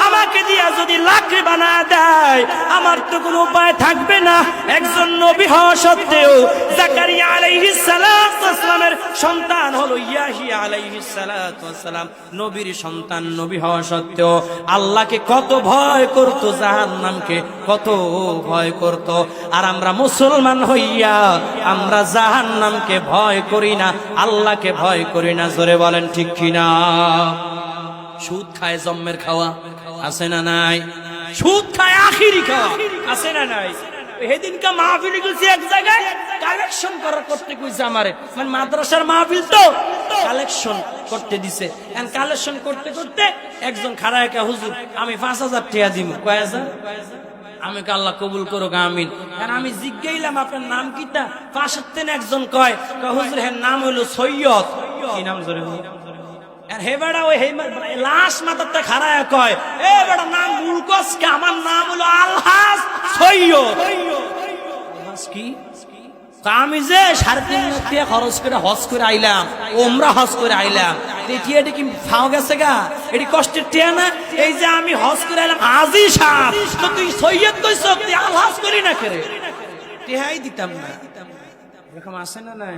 আমাকে দিয়া যদি লাকড়ি বানায় দেয়, আমার তো কোনো উপায় থাকবে না। একজন নবী হওয়া সত্ত্বেও, জাকারিয়া আলাইহিস সালাতু ওয়াস সালামের সন্তান হলো ইয়াহিয়া আলাইহিস সালাতু ওয়াস সালাম, নবীর সন্তান, নবী হওয়া সত্ত্বেও আল্লাহকে কত ভয় করত, জাহান্নামকে কত ভয় করত। আর আমরা মুসলমান হইয়া আমরা জাহান্নামকে ভয় করি না, আল্লাহকে ভয় করি না। জোরে বলেন ঠিক কিনা? সুদ খায় জম্মের খাওয়া আছে না নাই? সুদ খায় আখিরি খাওয়া আছে না নাই? সেদিনকে মাহফিলে গেছি এক জায়গায়, কালেকশন করতে কইছে আমারে, মানে মাদ্রাসার মাহফিল তো কালেকশন করতে দিছে। এন্ড কালেকশন করতে করতে একজন খাড়া একা হুজুর আমি 5000 টাকা দিব, কয় হাজার? আমি কে আল্লাহ কবুল করুক, আমিন। আর আমি জিজ্ঞাইলাম আপনার নাম কিটা? পাশের তেন একজন কয় হুজুর এর নাম হইলো সৈয়দ। কি নাম? জোরে আর হে বেড়া ওই লাশ মাথাটা খাড়ায় কয় এ বেড়া নাম মুলকস কে? আমার নাম হলো আলহাজ সৈয়দ। কি আমি যে 3.5 লাখ টাকা খরচ করে হজ করে আইলাম, ওমরা হজ করে আইলাম, এটি কি ফাও গেছে গা? এটি কষ্টের টিয়া না? এই যে আমি হজ করে আইলাম আজি সাহেব, তো তুই সৈয়দ কইছ, তুই আলহাজ করি না করে টিহাই দিতাম না। এরকম আছে না নাই?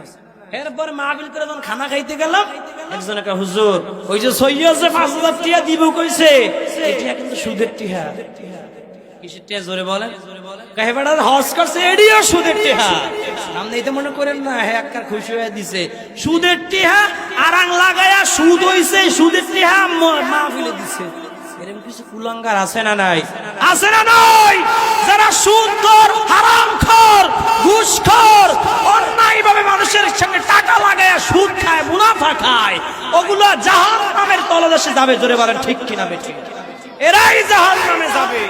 এরপরে মাহফিল করে যখন খানা খাইতে গেলাম, একজন একটা হুজুর ওই যে সৈয়দ যে 5000 টাকা দিব কইছে, এটা কিন্তু সুদের টিহা। কিসের টিহা জোরে বলেন? কাহে বেটা হজ করছে এডিও সুদের টিহা। আপনি এটা মনে করেন না হ্যাঁ একবার খুশি হয়ে দিছে সুদের টিহা আরাং লাগায়া সুদ হইছে সুদের টিহা মাহফিলে দিছে। এরকম কিছু কুলাঙ্গার আছে না নাই? আছে না নাই? যারা সুদখোর, হারামখোর, ঘুষখোর, অন্যায়ভাবে মানুষের সঙ্গে টাকা লাগায়া সুদ খায়, মুনাফা খায়, ওগুলো জাহান্নামের তলদেশে যাবে। জোরে বলেন ঠিক কিনা বেঠিক? এরাই জাহান্নামে যাবে।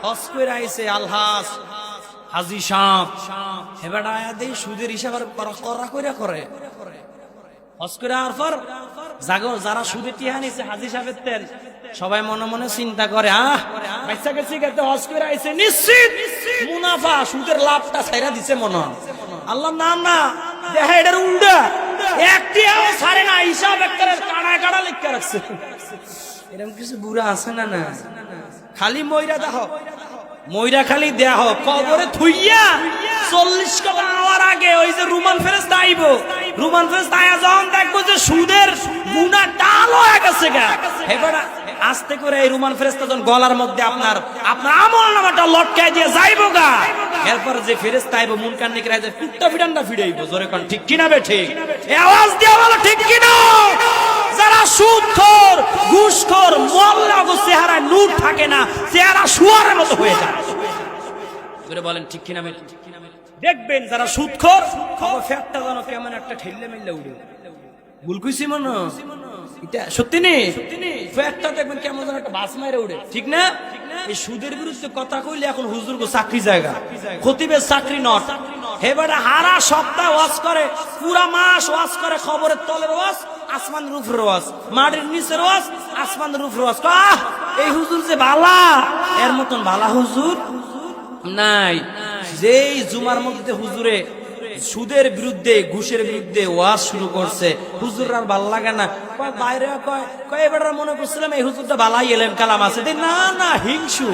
হজ কইরা আইছে আলহাজ হাজী সাহেব, এবার আয়া দেই সুদের হিসাব করা কইরা করে। হজ করে আর পর যারা সুদে টিহা নিছে হাজী সাহেবের তেল, সবাই মনে মনে চিন্তা করে বাচ্চা কাছে গেছে হজ করে আইছে নিশ্চিত মুনাফা, সুদের লাভটা ছাইরা দিছে মনে। আল্লাহ নাম না দেখা এটার উল্টা, একটিও ছাড়ে না, হিসাব একটা কাড়া কাড়া লিখে রাখছে। এরকম কিছু বুড়া আছে না? না খালি ময়রা দেখো, ময়রা খালি দেহ কবরে থুইয়া 40 কবর নেওয়ার আগে ওই যে রুমান ফেরেশতা আইব, রুমান ফেরেশতা আয়া যখন দেখবো যে সুদের গুনাহ টাল হয়ে গেছে গা, এবার আস্তে করে এই রুমান ফেরেশতা যখন গলার মধ্যে আপনার আমলনামাটা লটকায় দিয়ে যাইবো গা, এরপর যে ফেরেশতা আইব মুনকার নিকরা যে কুত্তা ফিডান্ডা ফিডাইব। জোরে কোন ঠিক কিনা বেঠিক? এই আওয়াজ দিয়ে বলো ঠিক কিনা? যারা সুদখোর, ঘুষখোর, মোল্লাগো চেহারায় নূর থাকে না, চেহারা শুয়ারের মতো হয়ে যায়। জোরে বলেন ঠিক কিনা বেঠিক? দেখবেন যারা সুদখোর ফ্যাটটা যেন কেমন একটা ঠেললে মেললে উড়ে। ভুল কইছি মনে? এটা সত্যি নেই, ফ্যাটটা দেখবেন কেমন যেন একটা বাস মাইরে উড়ে, ঠিক না? এই সুদের বিরুদ্ধে কথা কইলে এখন হুজুর গো চাকরি জায়গা, খতিবের চাকরি নট। হেবারে হারা সপ্তাহ ওয়াজ করে, পুরা মাস ওয়াজ করে, খবরের তলের ওয়াজ, আসমানের উপরের ওয়াজ, মাটির নিচের ওয়াজ, আসমানের উপরের ওয়াজ। এই হুজুর যে বালা, এর মতন বালা হুজুর নাই। যেই জুমার মধ্যে হুজুরে সুদের বিরুদ্ধে, ঘুষের বিরুদ্ধে ওয়াজ শুরু করছে, হুজুর আর ভাল লাগে না, বাইরে কয় এবার মনে করছিলাম এই হুজুরটা বালাই এলেম কালাম আছে। না না, হিংসু।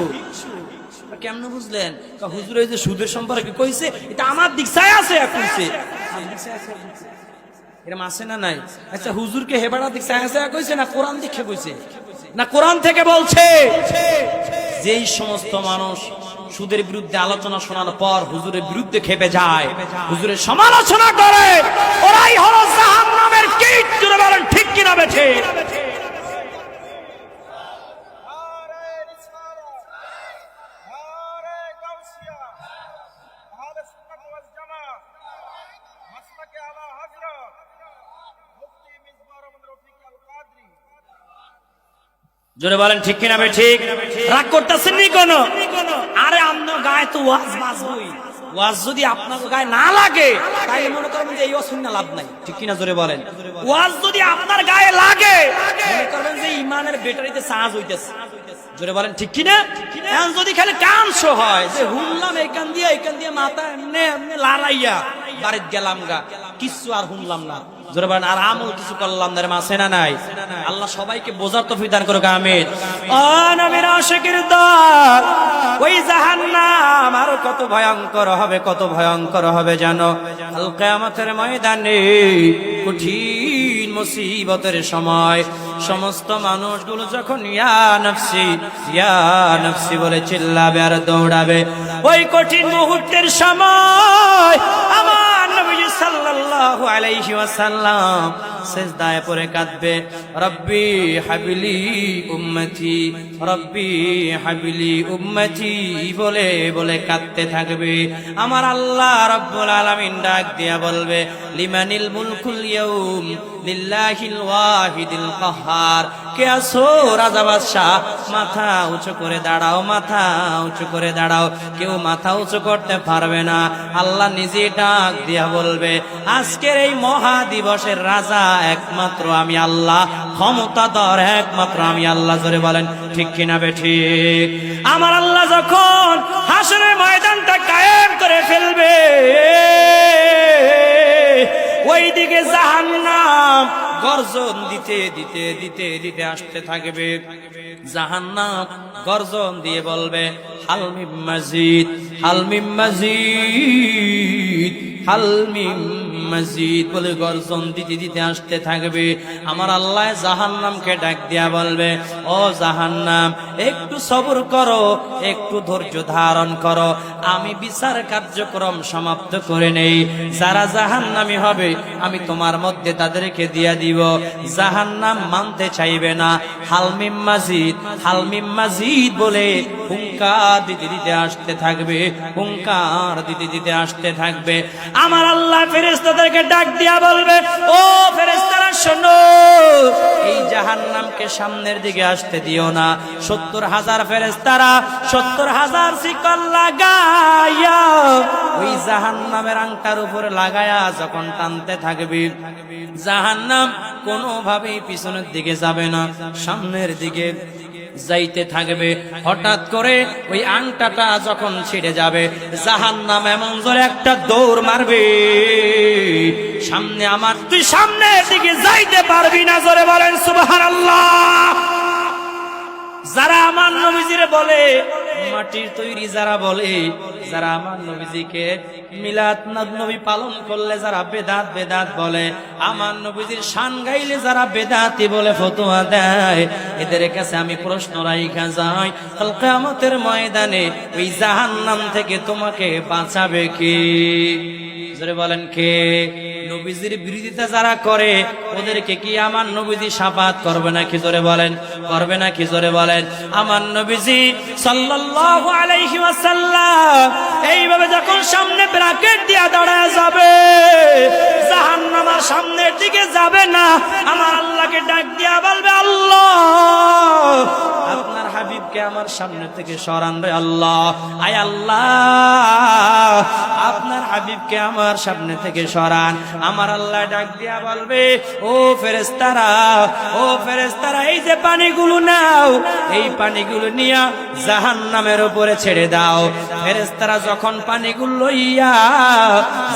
কেমনে বুঝলেন? হুজুর এই যে সুদের সম্পর্কে কইছে, এটা আমার দিক চাই আছে কইছে, এরকম আছে না নাই? আচ্ছা হুজুরকে হেবাড়া দিক চাই আছে কইছে না কোরআন দিকে কইছে? না কোরআন থেকে বলছে। যেই সমস্ত মানুষ সুদের বিরুদ্ধে আলোচনা শোনার পর হুজুরের বিরুদ্ধে খেপে যায়, হুজুরের সমালোচনা করে, ওরাই হলো জাহান্নামের কীট। জোরে বলেন ঠিক কিনা বেঠিক? জোরে বলেন ঠিক কিনা বেঠিক? রাগ করতেছেন নি কোন? আরে আপনার গায়ে তো ওয়াজ বাজবই, ওয়াজ যদি আপনার গায়ে না লাগে তাহলে মনে করবেন যে এই ওয়াজ শুনে লাভ নাই, ঠিক কিনা? জোরে বলেন। ওয়াজ যদি আপনার গায়ে লাগে মনে করবেন যে ইমানের ব্যাটারিতে চার্জ হইতেছে। জোরে বলেন ঠিক কিনা? এখন যদি খালি কান শো হয় যে হুনলাম এইখান দিয়ে মাথা এমনি এমনি লাড়াইয়া বাড়িতে গেলাম গা, কিছু আর শুনলাম না। জোরে বলেন আর আমল কিছু করলাম না, আছে না নাই? আল্লাহ সবাইকে বোঝার তৌফিক দান করুক, আমিন। ও নবীর আশিকের দল, ওই জাহান্নাম আরো কত ভয়ঙ্কর হবে, কত ভয়ঙ্কর হবে জানো? কাল কিয়ামতের ময়দানে কঠিন মুসিবতের সময় সমস্ত মানুষগুলো যখন ইয়া নফসি বলে চিল্লাবে আর দৌড়াবে, ওই কঠিন মুহূর্তের সময় আমার নবী সাল্লাল্লাহু আলাইহি ওয়াসাল্লাম সিজদায় পড়ে কাঁদবে, রব্বি হাবিলি উম্মতি, রব্বি হাবিলি উম্মতি বলে বলে কাঁদতে থাকবে। আমার আল্লাহ রাব্বুল আলামিন ডাক দিয়া বলবে, লিমানিল মুলকুল ইয়াউম লিল্লাহিল ওয়াহিদিল কাহ্হার। কে আছো রাজা বাদশাহ? মাথা উঁচু করে দাঁড়াও, মাথা উঁচু করে দাঁড়াও। কেউ মাথা উঁচু করতে পারবে না। আল্লাহ নিজে ডাক দিয়া বলবে, আজকের এই মহা দিবসের রাজা একমাত্র আমি আল্লাহ, ক্ষমতাধর একমাত্র আমি আল্লাহ। জোরে বলেন ঠিক কিনা বেঠিক? আমার আল্লাহ যখন হাসরের ময়দানটা কায়েম করে ফেলবে, ওইদিকে জাহান্নাম গর্জন দিতে দিতে দিতে দিতে আসতে থাকবে। জাহান্নাম গর্জন দিয়ে বলবে, হাল মিন মাজিদ, হাল মিন মাজিদ, হাল মিন মাজিদ বলে গর্জন দিতে দিতে আসতে থাকবে। আমার আল্লাহ জাহান্নামকে ডাক দিয়া বলবে, ও জাহান্নাম, একটু সবর করো, একটু ধৈর্য ধারণ করো, আমি বিচার কার্যক্রম সমাপ্ত করে নেই। যারা জাহান্নামী হবে আমি তোমার মধ্যে তাদেরকে দিয়া দিব। জাহান্নাম মানতে চাইবে না, হালমিম মাজিদ হালমিম মাজিদ বলে হুঙ্কার দিতে দিতে আসতে থাকবে, হুঙ্কার দিতে দিতে আসতে থাকবে। আমার আল্লাহ ফেরেশতাদেরকে ডাক দিয়া বলবে, ও ফেরেশতারা শোনো, এই জাহান্নামকে সামনের দিকে আসতে দিও না। 70,000 ফেরেশতারা 70,000 শিকল লাগাইয়া ওই জাহান্নামের আংটার উপরে লাগায়া যখন টানতে থাকবে, জাহান্নাম কোনোভাবেই পিছনের দিকে যাবে না, সামনের দিকে যাইতে থাকবে। হঠাৎ করে ওই আংটাটা যখন ছিঁড়ে যাবে, জাহান্নাম এমন জোরে একটা দৌড় মারবে, সামনে আমার, তুই সামনের দিকে যাইতে পারবি না। জোরে বলেন সুবহানাল্লাহ। যারা আমার নবীজিরে বলে মাটির তৈরি, যারা বলে, যারা আমার নবীজিকে মিলাদ নবী পালন করলে যারা বেদাত বেদাত বলে, আমার নবীজির শান গাইলে যারা বেদাতি বলে ফতোয়া দেয়, এদের কাছে আমি প্রশ্ন রাইখা যাই, কাল কিয়ামতের ময়দানে ওই জাহান্নাম থেকে তোমাকে বাঁচাবে কে? জোরে বলেন কে? নবীজির বিরোধিতা যারা করে ওদেরকে কি আমার নবীজি শাফাত করবে নাকি? জোরে বলেন, করবে নাকি? জোরে বলেন। আমার নবীজি সাল্লাল্লাহু আলাইহি ওয়াসাল্লাম এইভাবে যখন সামনে ব্র্যাকেট দিয়া দাঁড়ায় যাবে, জাহান্নাম আর সামনের দিকে যাবে না। আমার আল্লাহকে ডাক দিয়া বলবে, আল্লাহ আপনার হাবিবকে আমার সামনে থেকে সরান রে আল্লাহ। আয় আল্লাহ আপনার হাবিবকে আমার সামনে থেকে সরান। আমার আল্লাহ ডাক দিয়া বলবে, ও ফেরেশতারা, ও ফেরেশতারা, এই যে পানিগুলো নাও, এই পানিগুলো নিয়া জাহান্নামের উপরে ছেড়ে দাও। ফেরেশতারা যখন পানিগুলো লইয়া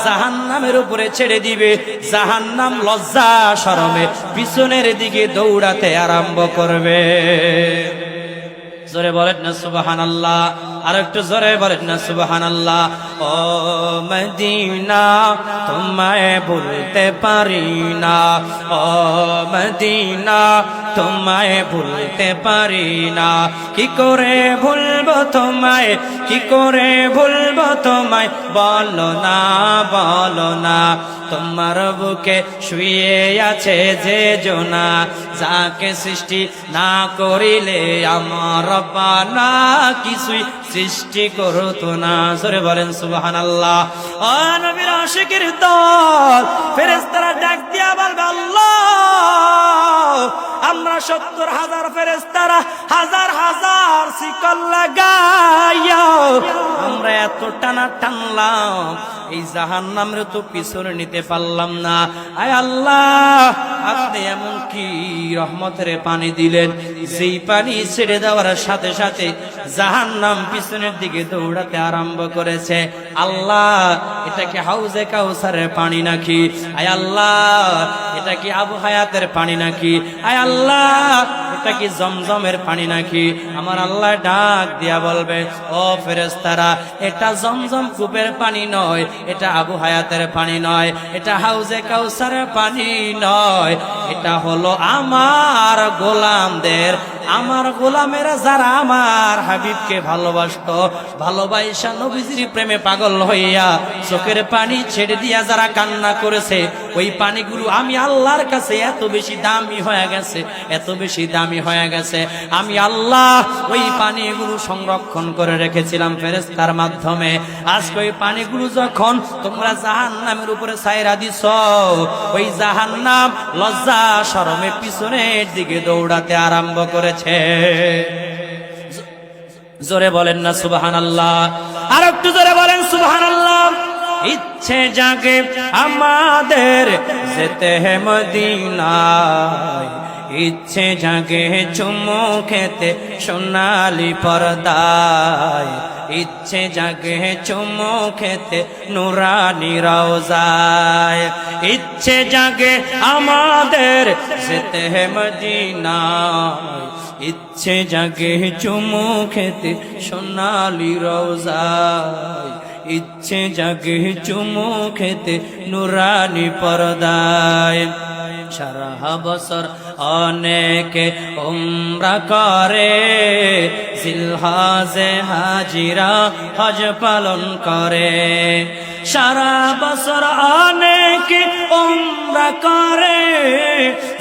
জাহান্নামের উপরে ছেড়ে দিবে, জাহান্নাম লজ্জা শরমে পিছনের দিকে দৌড়াতে আরম্ভ করবে। জোরে বলেন না সুবহানাল্লাহ। আর একটু জোরে বলেন না সুবহানাল্লাহ। ও মদিনা তোমায় ভুলতে পারি না, ও মদিনা তোমায় ভুলতে পারি না। কি করে ভুলবো তোমায়, কি করে ভুলবো তোমায়, বলো না, বলো না। তোমার বুকে শুয়ে আছে যে জোনা, যাকে সৃষ্টি না করিলে আমার পানা কিছুই সৃষ্টি করতো না। জোরে বলেন সুবহানাল্লাহ। ও নবীর আশিকের দল, ফেরেশতারা ডাক দিয়া বলবে, আল্লাহ আমরা 70,000 ফেরেশতারা হাজার হাজার শিকল লাগাইয়া আমরা এত টানা টানলাম, এই জাহান্নামের তো পিছনে নিতে পারলাম না। আয় আল্লাহ আপনি এমন কি রহমতের পানি দিলেন, যেই পানি ছেড়ে দেওয়ার সাথে সাথে জাহান্নাম পিছনের দিকে দৌড়াতে আরম্ভ করেছে। আল্লাহ এটা কি হাউজে কাউসারের পানি নাকি? আয় আল্লাহ এটা কি আবু হায়াতের পানি নাকি? আয় আল্লাহ এটা কি জমজমের পানি নাকি? আমার আল্লাহ ডাক দিয়া বলবে, ও ফেরেশতারা, এটা জমজম কূপের পানি নয়, এটা আবু হায়াতের পানি নয়, এটা হাউজে কাউসারের পানি নয়, এটা হলো আমার গোলামদের, আমার গোলামেরা যারা আমার হাবিবকে ভালোবাসতো, ভালোবাসা নবীজির প্রেমে পাগল হইয়া চোখের পানি ছেড়ে দিয়া যারা কান্না করেছে, ওই পানিগুলো আমি আল্লাহর কাছে এত বেশি দামি হয়ে গেছে, এত বেশি দামি হয়ে গেছে। আমি আল্লাহ ওই পানিগুলো সংরক্ষণ করে রেখেছিলাম ফেরেশতার মাধ্যমে। আজকে ওই পানিগুলো যখন তোমরা জাহান্নামের উপরে ছাইরা দিছ, ওই জাহান্নাম লজ্জা শরমে পিছনের দিকে দৌড়াতে আরম্ভ করেছে। জোরে বলেন না সুবহানাল্লাহ। আর একটু জোরে বলেন সুবহানাল্লাহ। ইচ্ছে জাগে আমাদের যেতে হে মদিনায়, ইচ্ছে জাগে চুমু খেতে সোনালি পর্দায়, ইচ্ছে জাগে চুমু খেতে নুরানি রওজায়, ইচ্ছে জাগে আমাদের যেতে হে মদিনায়, ইচ্ছে জাগে চুমু খেতে সোনালি রওজায়, ইচ্ছে জাগে চুমু খেতে নুরানি পর্দায়। সারা বছর অনেকে উমরা করে, জিলহজে হাজিরা হজ পালন করে। সারা বছর অনেকে উমরা করে,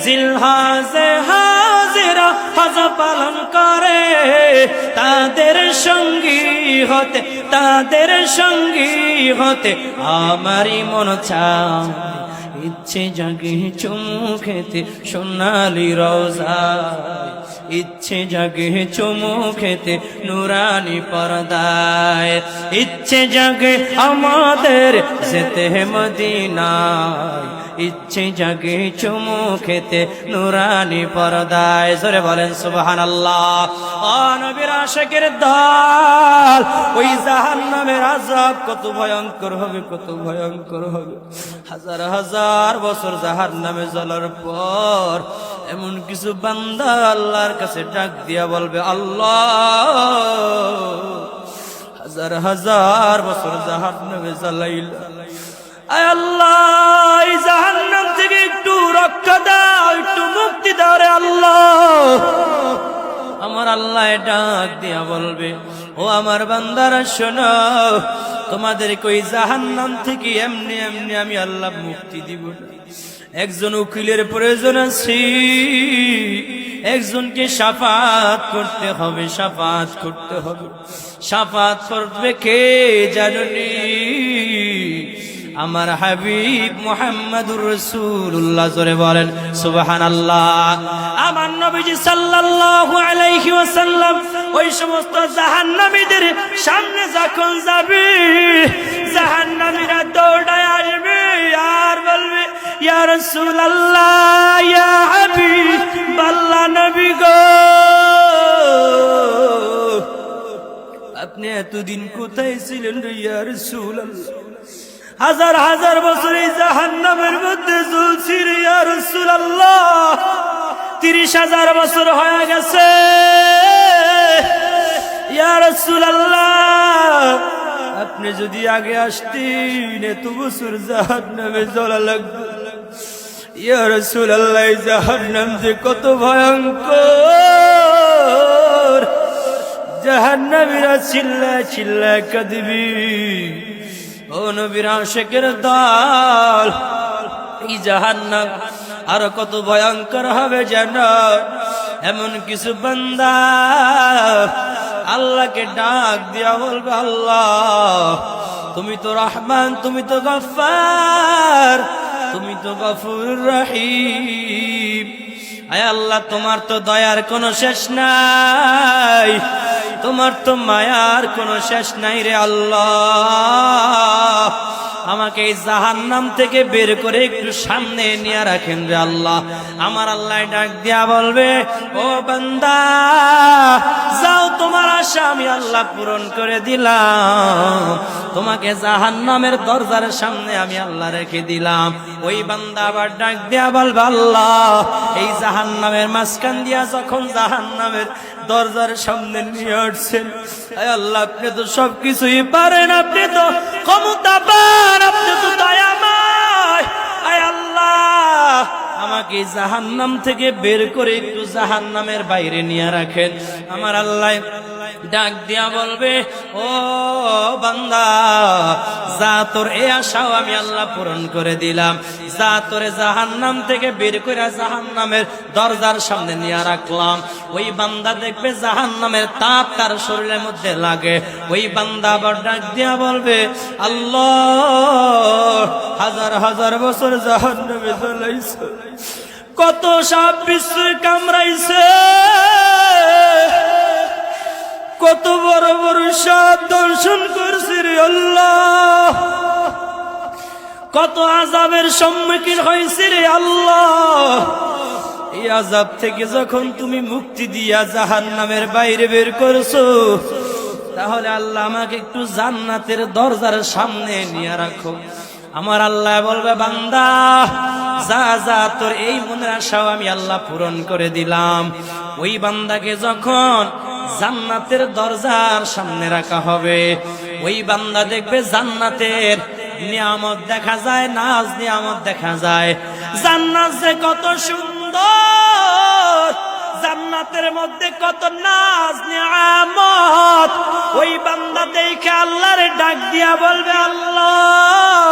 জিলহজে হাজিরা হজ পালন করে। তাদের সঙ্গী হতে, তাদের সঙ্গী হতে আমারই মন চায়। ইচ্ছে জাগে চুমু খেতে সোনালি রওজায়, ইচ্ছে জাগে চুমু খেতে নুরানি পর্দায়। ইচ্ছে জাগে আমাদের যেতে মদিনায়, ইচ্ছে জাগে চুমু খেতে নুরানি পর্দায়। জোরে বলেন সুবহানাল্লাহ। ও নবীর আশিকের দল, ওই জাহান্নামের আযাব কত ভয়ঙ্কর হবে, কত ভয়ঙ্কর হবে। হাজার হাজার বছর জাহান্নামে জ্বলার পর এমন কিছু বান্দা আল্লাহর কাছে ডাক দিয়া বলবে, আল্লাহ হাজার হাজার বছর জাহান্নামে জ্বালাইলা, আয় আল্লাহ এই জাহান্নাম থেকে একটু রক্ষা দাও, একটু মুক্তি দাও রে আল্লাহ। আমার আল্লাহ ডাক দিয়া বলবে, ও আমার বান্দারা শোনো, তোমাদেরকে ওই জাহান্নাম থেকে এমনি এমনি আমি আল্লাহ মুক্তি দিব না। একজন উকিলের প্রয়োজন আছে, একজনকে শাফাত করতে হবে, শাফাত করতে হবে। শাফাত করবে কে জানেননি? আমার হাবিব মুহাম্মদুর রাসূলুল্লাহ। জোরে বলেন সুবহানাল্লাহ। আমার নবীজি সাল্লাল্লাহু আলাইহি ওয়াসাল্লাম ওই সমস্ত জাহান্নামীদের সামনে যখন যাবে, জাহান্নামীরা দৌড়ায় আসবে আর বলবে, ইয়া রাসূলুল্লাহ, ইয়া হাবিব আল্লাহ, নবী গো, আপনি এতদিন কোথায় ছিলেন রে ইয়া রাসূলুল্লাহ? হাজার হাজার বছর এই জাহান্নামের মধ্যে ঝুলছি রে ইয়া রাসূলুল্লাহ। 30,000 বছর হয়ে গেছে ইয়া রাসূলুল্লাহ। আপনি যদি আগে আসতেন এত বছর জাহান্নামে জ্বলা লাগতো। ইয়া রাসূলুল্লাহ, জাহান্নাম যে কত ভয়ঙ্কর, জাহান্নামীরা চিল্লায় চিল্লায় কাঁদবে। ও নবীর আশিকের দল, এই জাহান্নাম আর কত ভয়ঙ্কর হবে জানো? এমন কিছু বান্দা আল্লাহকে ডাক দিয়া বলবে, আল্লাহ তুমি তো রহমান, তুমি তো গফফার, তুমি তো গফুর রহিম। আয় আল্লাহ, তোমার তো দয়ার কোনো শেষ নাই, তোমার তো মায়ার কোনো শেষ নাই রে আল্লাহ। আমাকে এই জাহান্নাম থেকে বের করে একটু সামনে নিয়ে রাখেন রে আল্লাহ। আমার আল্লাহ ডাক দিয়া বলবে, ও বান্দা যাও, তোমার আশা আমি আল্লাহ পূরণ করে দিলাম, তোমাকে জাহান্নামের দরজার সামনে আমি আল্লাহ রেখে দিলাম। ওই বান্দা আবার ডাক দিয়া বলবে, আল্লাহ এই জাহান্নামের মাঝখান দিয়া যখন জাহান্নামের দরজার সামনে নিয়ে আসছেন, আয় আল্লাহ আপনি তো সবকিছুই পারেন, আপনি তো ক্ষমতাবান, আপনি তো দয়াময়। আয় আল্লাহ আমাকে জাহান্নাম থেকে বের করে একটু জাহান্নামের বাইরে নিয়ে রাখেন। আমার আল্লাহ ডাক দিয়া বলবে, ও বান্দা যা, তোর এই আশাও আমি আল্লাহ পূরণ করে দিলাম। যা, তোরে জাহান্নাম থেকে বের করে জাহান্নামের দরজার সামনে নিয়ে রাখলাম। ওই বান্দা দেখবে জাহান্নামের তাপ তার শরীরের মধ্যে লাগে। ওই বান্দা আবার ডাক দিয়া বলবে, আল্লাহ হাজার হাজার বছর জাহান্নামে জ্বলাইছে, কত সাপ বিচ্ছুই কামড়াইছে, কত বড় বড় সাপ দর্শন করছি রে আল্লাহ, কত আযাবের সম্মুখীন হয়েছে রে আল্লাহ। এই আযাব থেকে যখন তুমি মুক্তি দিয়া জাহান্নামের বাইরে বের করছো, তাহলে আল্লাহ আমাকে একটু জান্নাতের দরজার সামনে নিয়ে রাখো। আমার আল্লাহ বলবে, বান্দা যা যা, তোর এই মনের আশাও আমি আল্লাহ পূরণ করে দিলাম। ওই বান্দাকে যখন জান্নাতের দরজার সামনে রাখা হবে, ওই বান্দা দেখবে জান্নাতের নিয়ামত দেখা যায়, নাজ নিয়ামত দেখা যায়। জান্নাত যে কত সুন্দর, জান্নাতের মধ্যে কত নাজ নিয়ামত। ওই বান্দা দেখে আল্লাহরে ডাক দিয়া বলবে, আল্লাহ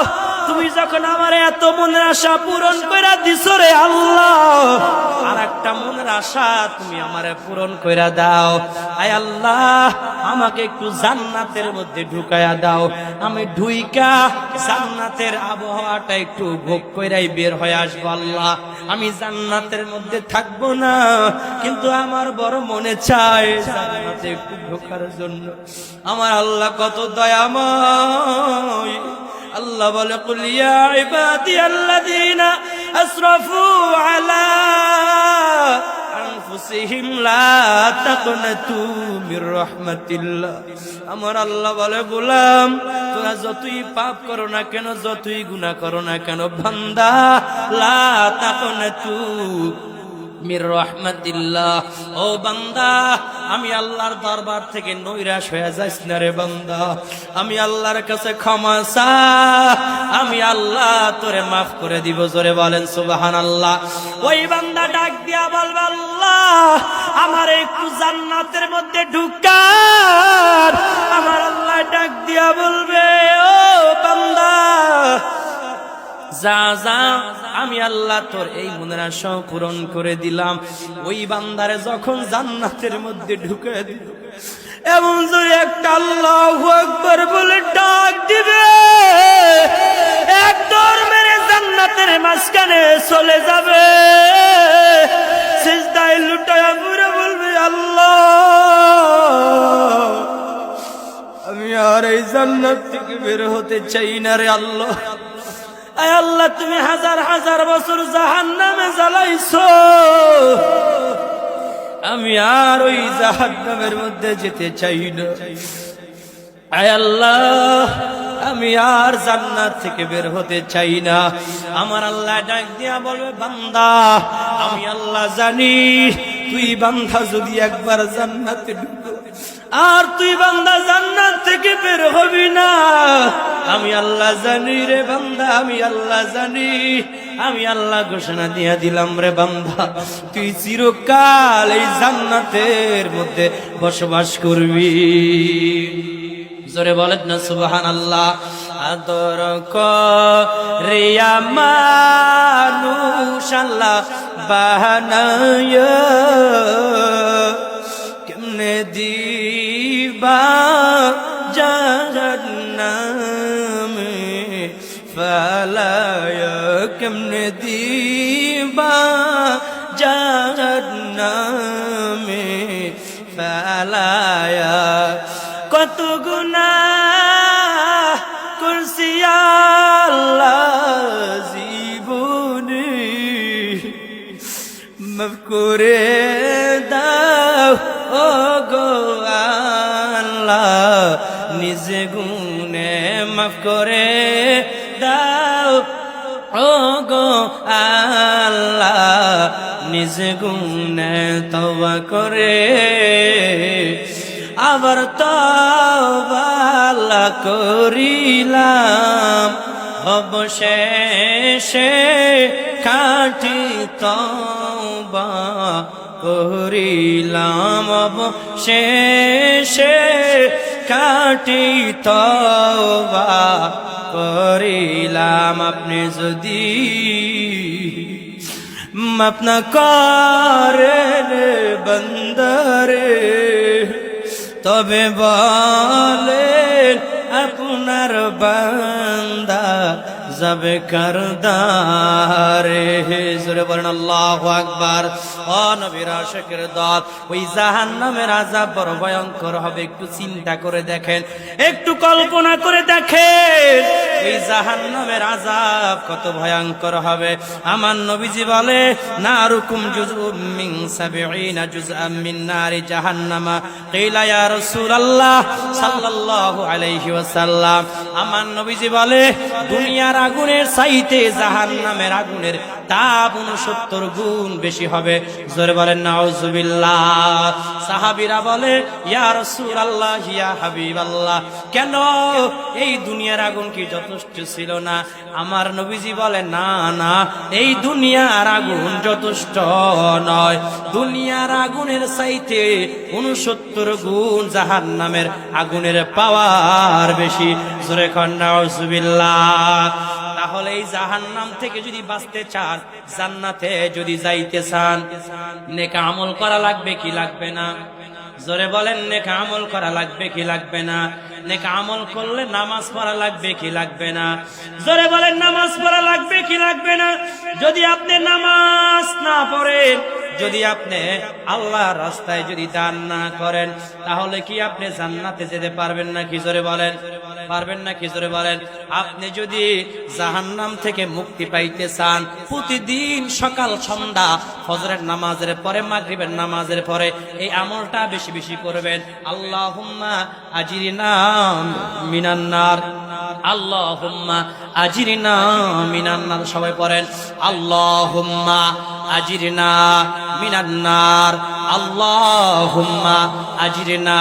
তুমি যখন আমার এত মনের আশা পূরণ কইরা দিছো রে আল্লাহ, আর একটা মনের আশা তুমি আমারে পূরণ কইরা দাও। আয় আল্লাহ আমাকে একটু জান্নাতের মধ্যে ঢুকায়া দাও, আমি ঢুইকা জান্নাতের আবহাওয়াটা একটু ভোগ কইরাই বের হয়ে আসবো। আল্লাহ আমি জান্নাতের মধ্যে থাকবো না, কিন্তু আমার বড় মনে চায় জান্নাতে একটু ঢোকার জন্য। আমার আল্লাহ কত দয়াময়। আল্লাহ বলে, কুল ইয়া ইবাদিয়াল্লাযীনা আসরাফু আলা আনফুসিহিম লা তাকনাতু মির রাহমাতিল্লাহ। আমার আল্লাহ বলে, গোলাম তোরা যতই পাপ করো না কেন, যতই গুনাহ করো না কেন, বান্দা লা তাকনাতু মির রাহমাতিল্লাহ, ও বান্দা আমি আল্লাহর দরবার থেকে নৈরাশ হয়ে যাইস না রে বান্দা। আমি আল্লাহর কাছে ক্ষমা চা, আমি আল্লাহ তোরে মাফ করে দিব। জোরে বলেন সুবহানাল্লাহ। ওই বান্দা ডাক দিয়া বলবে, আল্লাহ আমার একটু জান্নাতের মধ্যে ঢুকার। আমার আল্লাহ ডাক দিয়া বলবে, ও বান্দা যা যা, আমি আল্লাহ তোর এই মনের আশা পূরণ করে দিলাম। ওই বান্দারে যখন জান্নাতের মধ্যে ঢুকে দিল, এমন জোরে একটা আল্লাহু আকবার বলে ডাক দিবে, এক দৌড় মেরে জান্নাতের মাঝখানে চলে যাবে, সিজদায় লুটায়া পড়ে বলবে, আল্লাহ আমি আর এই জান্নাত থেকে বের হতে চাই না রে আল্লাহ। আয় আল্লাহ তুমি হাজার হাজার বছর জাহান্নামে জ্বালাইছো, আমি আর ওই জাহান্নামের মধ্যে যেতে চাই না। আয় আল্লাহ আমি আর জান্নাত থেকে বের হতে চাই না। আমার আল্লাহ ডাক দিয়া বলবে, বান্দা আমি আল্লাহ জানি তুই বান্দা যদি একবার জান্নাতে ঢুকো আর তুই বান্দা জান্নাত থেকে বের হবি না। আমি আল্লাহ জানি রে বান্দা, আমি আল্লাহ জানি। আমি আল্লাহ ঘোষণা দিয়া দিলাম রে বান্দা, তুই চিরকাল এই জান্নাতের মধ্যে বসবাস করবি। জোরে বলেন না সুবহানাল্লাহ। আদর করে মানুষ আল্লাহ বানায়া, কেমনে দিবা জাহান্নামে ফালায়া, কেমনে দিবা জাহান্নামে ফালায়া। কত গুনাহ করছি আল্লাহ জীবনে, মাফ করে দাও ও গো আল্লাহ, নিজে গুনে মাফ করে দাও ও গো আল্লাহ, নিজে গুনে তওবা করে আবার তওবা করিলাম, অবশেষে খাঁটি তওবা করিলাম, অবশেষে খাঁটি তওবা করিলাম। আপনি যদি মাফ না করেন বান্দারে, তবে বলেন আপনার বান্দা যাবে কারদারে। জোরে বলেন আল্লাহু আকবার। ও নবীর আশিকের দল, ওই জাহান্নামের আযাব বড় ভয়ঙ্কর হবে। একটু চিন্তা করে দেখেন, একটু কল্পনা করে দেখেন এই জাহান্নামের আযাব কত ভয়ঙ্কর হবে। আমার নবীজি বলে, নারুকুম জুজউম মিন ৭০ জুজআম মিন নারি জাহান্নামা। কিলা ইয়া রাসূলুল্লাহ সাল্লাল্লাহু আলাইহি ওয়াসাল্লাম। আমার নবীজি বলে, দুনিয়ার আগুনের চাইতে জাহান্নামের আগুনের তাপ ৬৯ গুণ বেশি হবে। জোরে বলেন নাউজুবিল্লাহ। সাহাবীরা বলে, ইয়া রাসূলুল্লাহ ইয়া হাবিবাল্লাহ, কেন এই দুনিয়ার আগুন কি যত যথেষ্ট ছিল না। আমার নবীজি বলে না না, এই দুনিয়ার আগুন যথেষ্ট নয়, দুনিয়ার আগুনের চাইতে 69 গুণ জাহান্নামের আগুনের পাওয়ার বেশি। জোরে কন নাউজুবিল্লাহ। তাহলে এই জাহান্নাম থেকে যদি বাঁচতে চান, জান্নাতে যদি যাইতে চান, নেক আমল করা লাগবে কি লাগবে না? জোরে বলেন, নেক আমল করা লাগবে কি লাগবে না? নেক আমল করলে নামাজ পড়া লাগবে কি লাগবে না? জোরে বলেন, নামাজ পড়া লাগবে কি লাগবে না? যদি আপনি নামাজ না পড়েন, যদি আপনি আল্লাহর রাস্তায় যদি দান না করেন, তাহলে কি আপনি জান্নাতে যেতে পারবেন না? কি জোরে বলেন, পারবেন না? কি জোরে বলেন। আপনি যদি জাহান্নাম থেকে মুক্তি পাইতে চান, প্রতিদিন সকাল সন্ধ্যা ফজরের নামাজের পরে, মাগরিবের নামাজের পরে এই আমলটা বেশি বেশি করবেন। আল্লাহুম্মা আজিরিনা মিনান নার, আল্লাহুম্মা আজিরিনা মিনান নার। সবাই পড়েন, আল্লাহুম্মা আজিরিনা মিনান নার, আল্লাহুম্মা আজিরিনা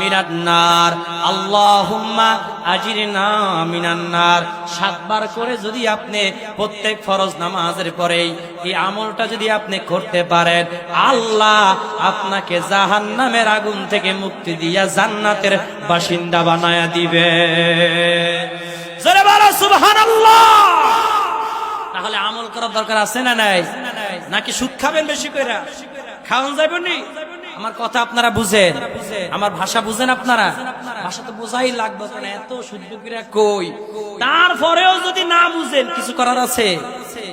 মিনান নার, আল্লাহুম্মা আজিরিনা মিনান নার। 7 বার করে যদি আপনি প্রত্যেক ফরজ নামাজের পরেই এই আমলটা যদি আপনি করতে পারেন, আল্লাহ আপনাকে জাহান্নামের আগুন থেকে মুক্তি দিয়া জান্নাতের বাসিন্দা বানায়া দিবে। জোরে বলো সুবহানাল্লাহ। তাহলে আমল করার দরকার আছে না নাই? নাকি সুদ খাবেন বেশি করে? খাওয়ান যাবেন নি? আমার কথা আপনারা বুঝেন, আমার ভাষা বুঝেন আপনারা? ভাষা তো বোঝাই লাগবে, কারণ এত শুদ্ধ করে কই। তারপরেও যদি না বুঝেন, কিছু করার আছে?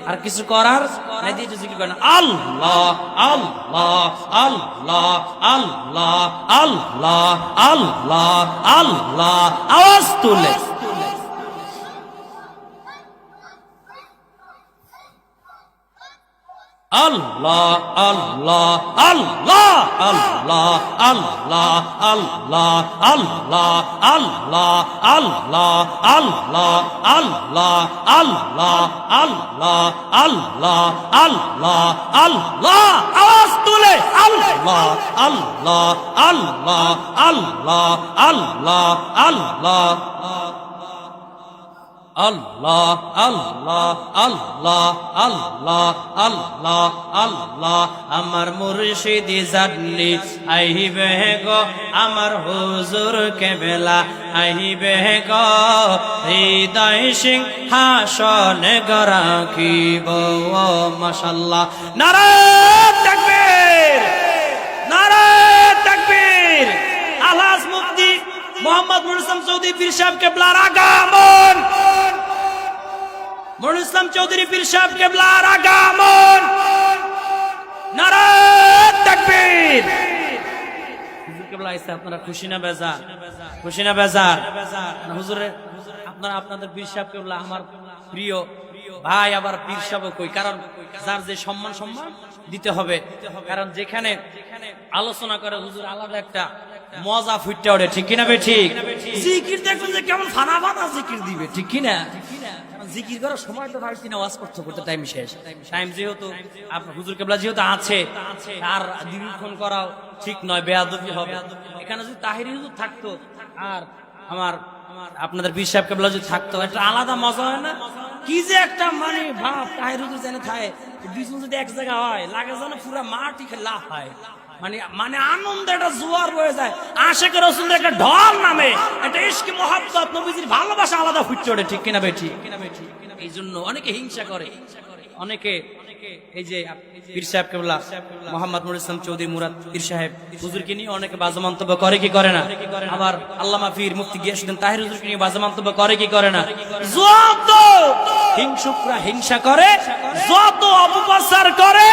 আর কিছু করার নাই। দিয়ে জিকির করেন, আল্লাহ আল্লাহ আল্লাহ আল্লাহ আল্লাহ আল্লাহ আল্লাহ। আওয়াজ তুলে আল্লাহ আল্লাহ আল্লাহ আল্লাহ আল্লাহ আল্লাহ আল্লাহ আল্লাহ আল্লাহ আল্লাহ আল্লাহ আল্লাহ আল্লাহ আল্লাহ আল্লাহ আল্লাহ। আওয়াজ তুলে আল্লাহ আল্লাহ আল্লাহ আল্লাহ আল্লাহ আল্লাহ আল্লাহ আল্লাহ আল্লাহ আল্লাহ আল্লাহ আল্লাহ। আমার মুর্শিদ জানলি আইবে গো, আমার হুজুর কেবলা আইবে গো, হৃদয় সিংহাসন গরাখিব। মাশাআল্লাহ। নারে তাকবীর, নারে তাকবীর। আলহাজ মুফতি মোহাম্মদ নুরুল ইসলাম চৌধুরী পীর সাহেব কেবলার আগমন, নুরুল ইসলাম চৌধুরী পীর সাহেব কেবলার আগমন। নারে তাকবীর। হুজুর কেবলা আইছে, আপনারা খুশি না বেজার? খুশি না বেজার? হুজুরে আপনারা, আপনাদের পীর সাহেব কেবলা আমার প্রিয় ভাই, আবার পীর সাহেব কই, কারণ যার যে সম্মান সম্মান দিতে হবে। কারণ যেখানে আলোচনা করে হুজুর আলাদা একটা মজা ফুটে ওঠে, ঠিক কিনা? ঠিক। জিকির দেখবেন যে কেমন ফানা ফানা জিকির দিবে, ঠিক কিনা? জিকির করার সময় তো ভাই কিনা ওয়াজ করতে টাইম শেষ। টাইম যেহেতু আপনার হুজুর কেবলা যেহেতু আছে, আর দীর্ঘক্ষণ করাও ঠিক নয়, বেয়াদবি হবে। এখানে যদি তাহিরি হুজুর থাকতো আর আমার আপনাদের পীর সাহেব কেবলা যদি থাকতো, একটা আলাদা মজা হয় না? কি যে একটা মানে ভাব, তাহিরি হুজুর যেন থাকে, দুইজন যদি এক জায়গা হয়, লাগে যেন পুরা মাটি লাভ হয়। মানে আনন্দ, একটা জোয়ার বয়ে যায়, আশিকের রাসূলের একটা ঢল নামে, একটা ইশকে মোহাব্বত, নবীজির ভালোবাসা আলাদা ফুটে ওঠে, ঠিক কিনা বেঠি? এই জন্য অনেকে হিংসা করে, অনেকে এই যে পীর সাহেব কেবলা মোহাম্মদ নুরুল ইসলাম চৌধুরী মুরাদ পীর সাহেব হুজুরকে নিয়ে অনেকে বাজে মন্তব্য করে কি করে না? আবার আল্লামা পীর মুফতি গিয়াসউদ্দিন তাহির হুজুরকে নিয়ে বাজে মন্তব্য করে কি করে না? যত হিংসুকরা হিংসা করে, যত অপপ্রচার করে,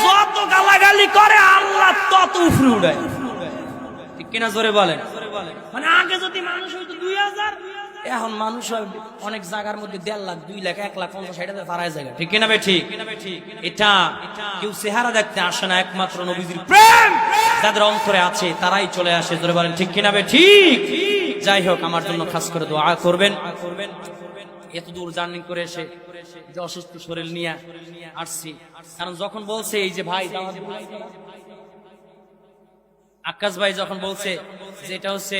যত গালাগালি করে, আল্লাহ তত উপরে উঠায়, ঠিক কিনা? জোরে বলেন। মানে আগে যদি মানুষ হইতো 2000, এখন মানুষ অনেক জায়গার মধ্যে 1.5 লাখ 2 লাখ 1 লাখ 50 60 হাজার পারায় জায়গা, ঠিক কিনা? ঠিক। এটা কেউ চেহারা দেখতে আসে না, একমাত্র নবীজির প্রেম যাদের অন্তরে আছে তারাই চলে আসে। জোরে বলেন, ঠিক কিনা? ঠিক। যাই হোক, আমার জন্য খাস করে দোয়া করবেন। এত দূর জার্নি করে এসে যে অসুস্থ শরীর নিয়ে আসছি, কারণ যখন বলছে এই যে ভাই আকাশ ভাই যখন বলছে যে এটা হচ্ছে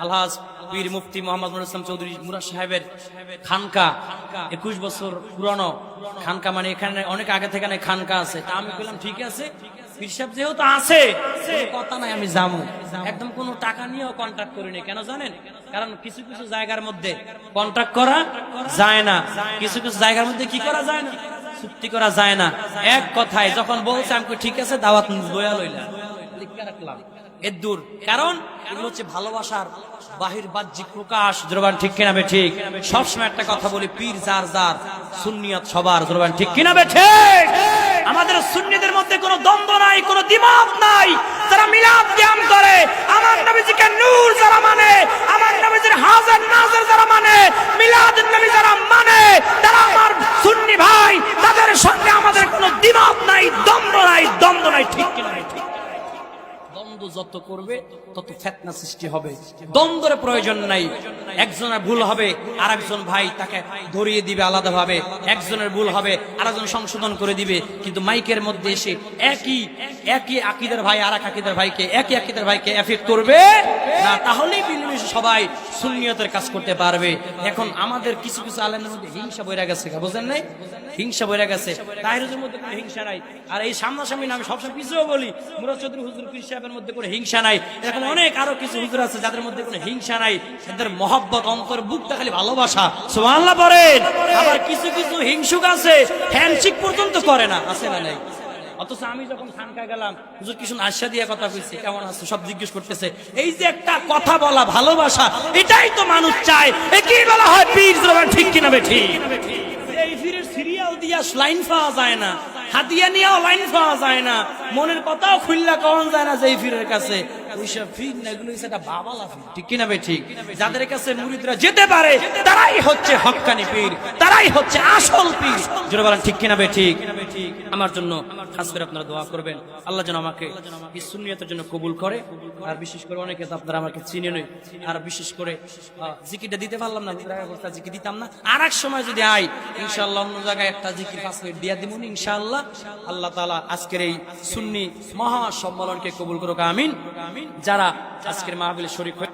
আলহাজ পীর মুফতি মোহাম্মদ নুরুল ইসলাম চৌধুরী মুরাদ সাহেবের খানকা 21 বছর পুরানো খানকা, মানে এখানে অনেক আগে থেকে খানকা আছে। তা আমি বললাম ঠিক আছে, পীর সাহেব যেহেতু আছে কোনো কথা নাই, আমি যাবো। একদম কোনো টাকা নিয়েও কন্ট্রাক্ট করিনি। কেন জানেন? কারণ কিছু কিছু জায়গার মধ্যে কন্ট্রাক্ট করা যায় না, কিছু কিছু জায়গার মধ্যে কি করা যায় না, চুক্তি করা যায় না। এক কথায় যখন বলছে আমি কই, ঠিক আছে দাওয়াত বয়া লইলাম, লিখে রাখলাম এর দূর। কারণ এগুলো হচ্ছে ভালোবাসার বাহির বাহ্যিক প্রকাশ। জোরবান ঠিক কিনা বে ঠিক? সবসময় একটা কথা বলি, পীর যার যার, সুন্নিয়ত সবার। জোরবান ঠিক কিনা বে ঠিক? আমাদের সুন্নিদের মধ্যে কোনো দ্বন্দ্ব নাই, কোনো দ্বিমত নাই। যারা মিলাদ কিয়াম করে, আমার নবীজিকে নূর যারা মানে, আমার নবীজির হাজার নাজার যারা মানে, মিলাদুন নবী যারা মানে, তারা আমার সুন্নি ভাই। তাদের সঙ্গে আমাদের কোনো দ্বিমত নাই, দ্বন্দ্ব নাই। ঠিক কিনা বে ঠিক? দ্বন্দ্ব যত করবে তত ফিতনা সৃষ্টি হবে। দ্বন্দ্বের প্রয়োজন নাই। একজনের ভুল হবে আর একজন ভাই তাকে ধরিয়ে দিবে আলাদাভাবে, একজনের ভুল হবে আর একজন সংশোধন করে দিবে। কিন্তু মাইকের মধ্যে এসে একই আকীদার ভাই আর এক আকীদার ভাইকে, একই আকীদার ভাইকে এফেক্ট করবে না, তাহলেই মিলেমিশে সবাই সুন্নিয়তের কাজ করতে পারবে। এখন আমাদের কিছু কিছু আলেমের মধ্যে হিংসা বইরা গেছে, বুঝেন নাই? হিংসা বইরা গেছে। তাহিরুজের মধ্যে কোনো হিংসা নাই। আর এই সামনাসামনি আমি সবসময় পিছিয়েও বলি, মুরাদ চৌধুরী হুজুর পীর সাহেবের মধ্যে কোনো হিংসা নাই। এখন অনেক আরো কিছু হুজুর আছে যাদের মধ্যে কোনো হিংসা নাই, তাদের মহব্বত, অন্তর, বুকটা খালি ভালোবাসা। সুবহানাল্লাহ বলেন। আবার কিছু কিছু হিংসুক আছে, হ্যান্ডশেক পর্যন্ত করে না, আছে না নাই? অথচ আমি যখন খানকায় গেলাম, হুজুর কিছু আশা দিয়ে কথা কইছে, কেমন আছে সব জিজ্ঞেস করতেছে। এই যে একটা কথা বলা, ভালোবাসা, এটাই তো মানুষ চায়। একই বলা হয় পীর। জোরবান ঠিক কিনা বে ঠিক? এই পীরের সিরিয়াল দিয়া লাইন পাওয়া যায় না, হাদিয়া নিয়েও লাইন পাওয়া যায় না, মনের কথাও খুললা কওয়া যায় না যে এই পীরের কাছে। ওইসব পীর না, এগুলো হচ্ছে একটা বাবালা পীর। ঠিক কিনা বে ঠিক? যাদের কাছে মুরিদরা যেতে পারে তারাই হচ্ছে হক্কানি পীর, তারাই হচ্ছে আসল পীর। জোরে বলেন ঠিক কিনা বে ঠিক? আমার জন্য খাস করে আপনারা দোয়া করবেন, আল্লাহ যেন আমাকে এই সুন্নিয়তের জন্য কবুল করে। আর বিশেষ করে অনেকে তো আপনারা আমাকে চিনে নই, আর বিশেষ করে জিকিরটা দিতে পারলাম না, জিকির দিতাম না। আর এক সময় যদি আই, ইনশাআল্লাহ অন্য জায়গায় একটা জিকির 5 মিনিট দিয়া দিব ইনশাআল্লাহ। আল্লাহ তাআলা আজকের এই সুন্নি মহা সম্মেলনকে কবুল করুক, আমিন। যারা আজকের মাহফিলে শরীক হয়ে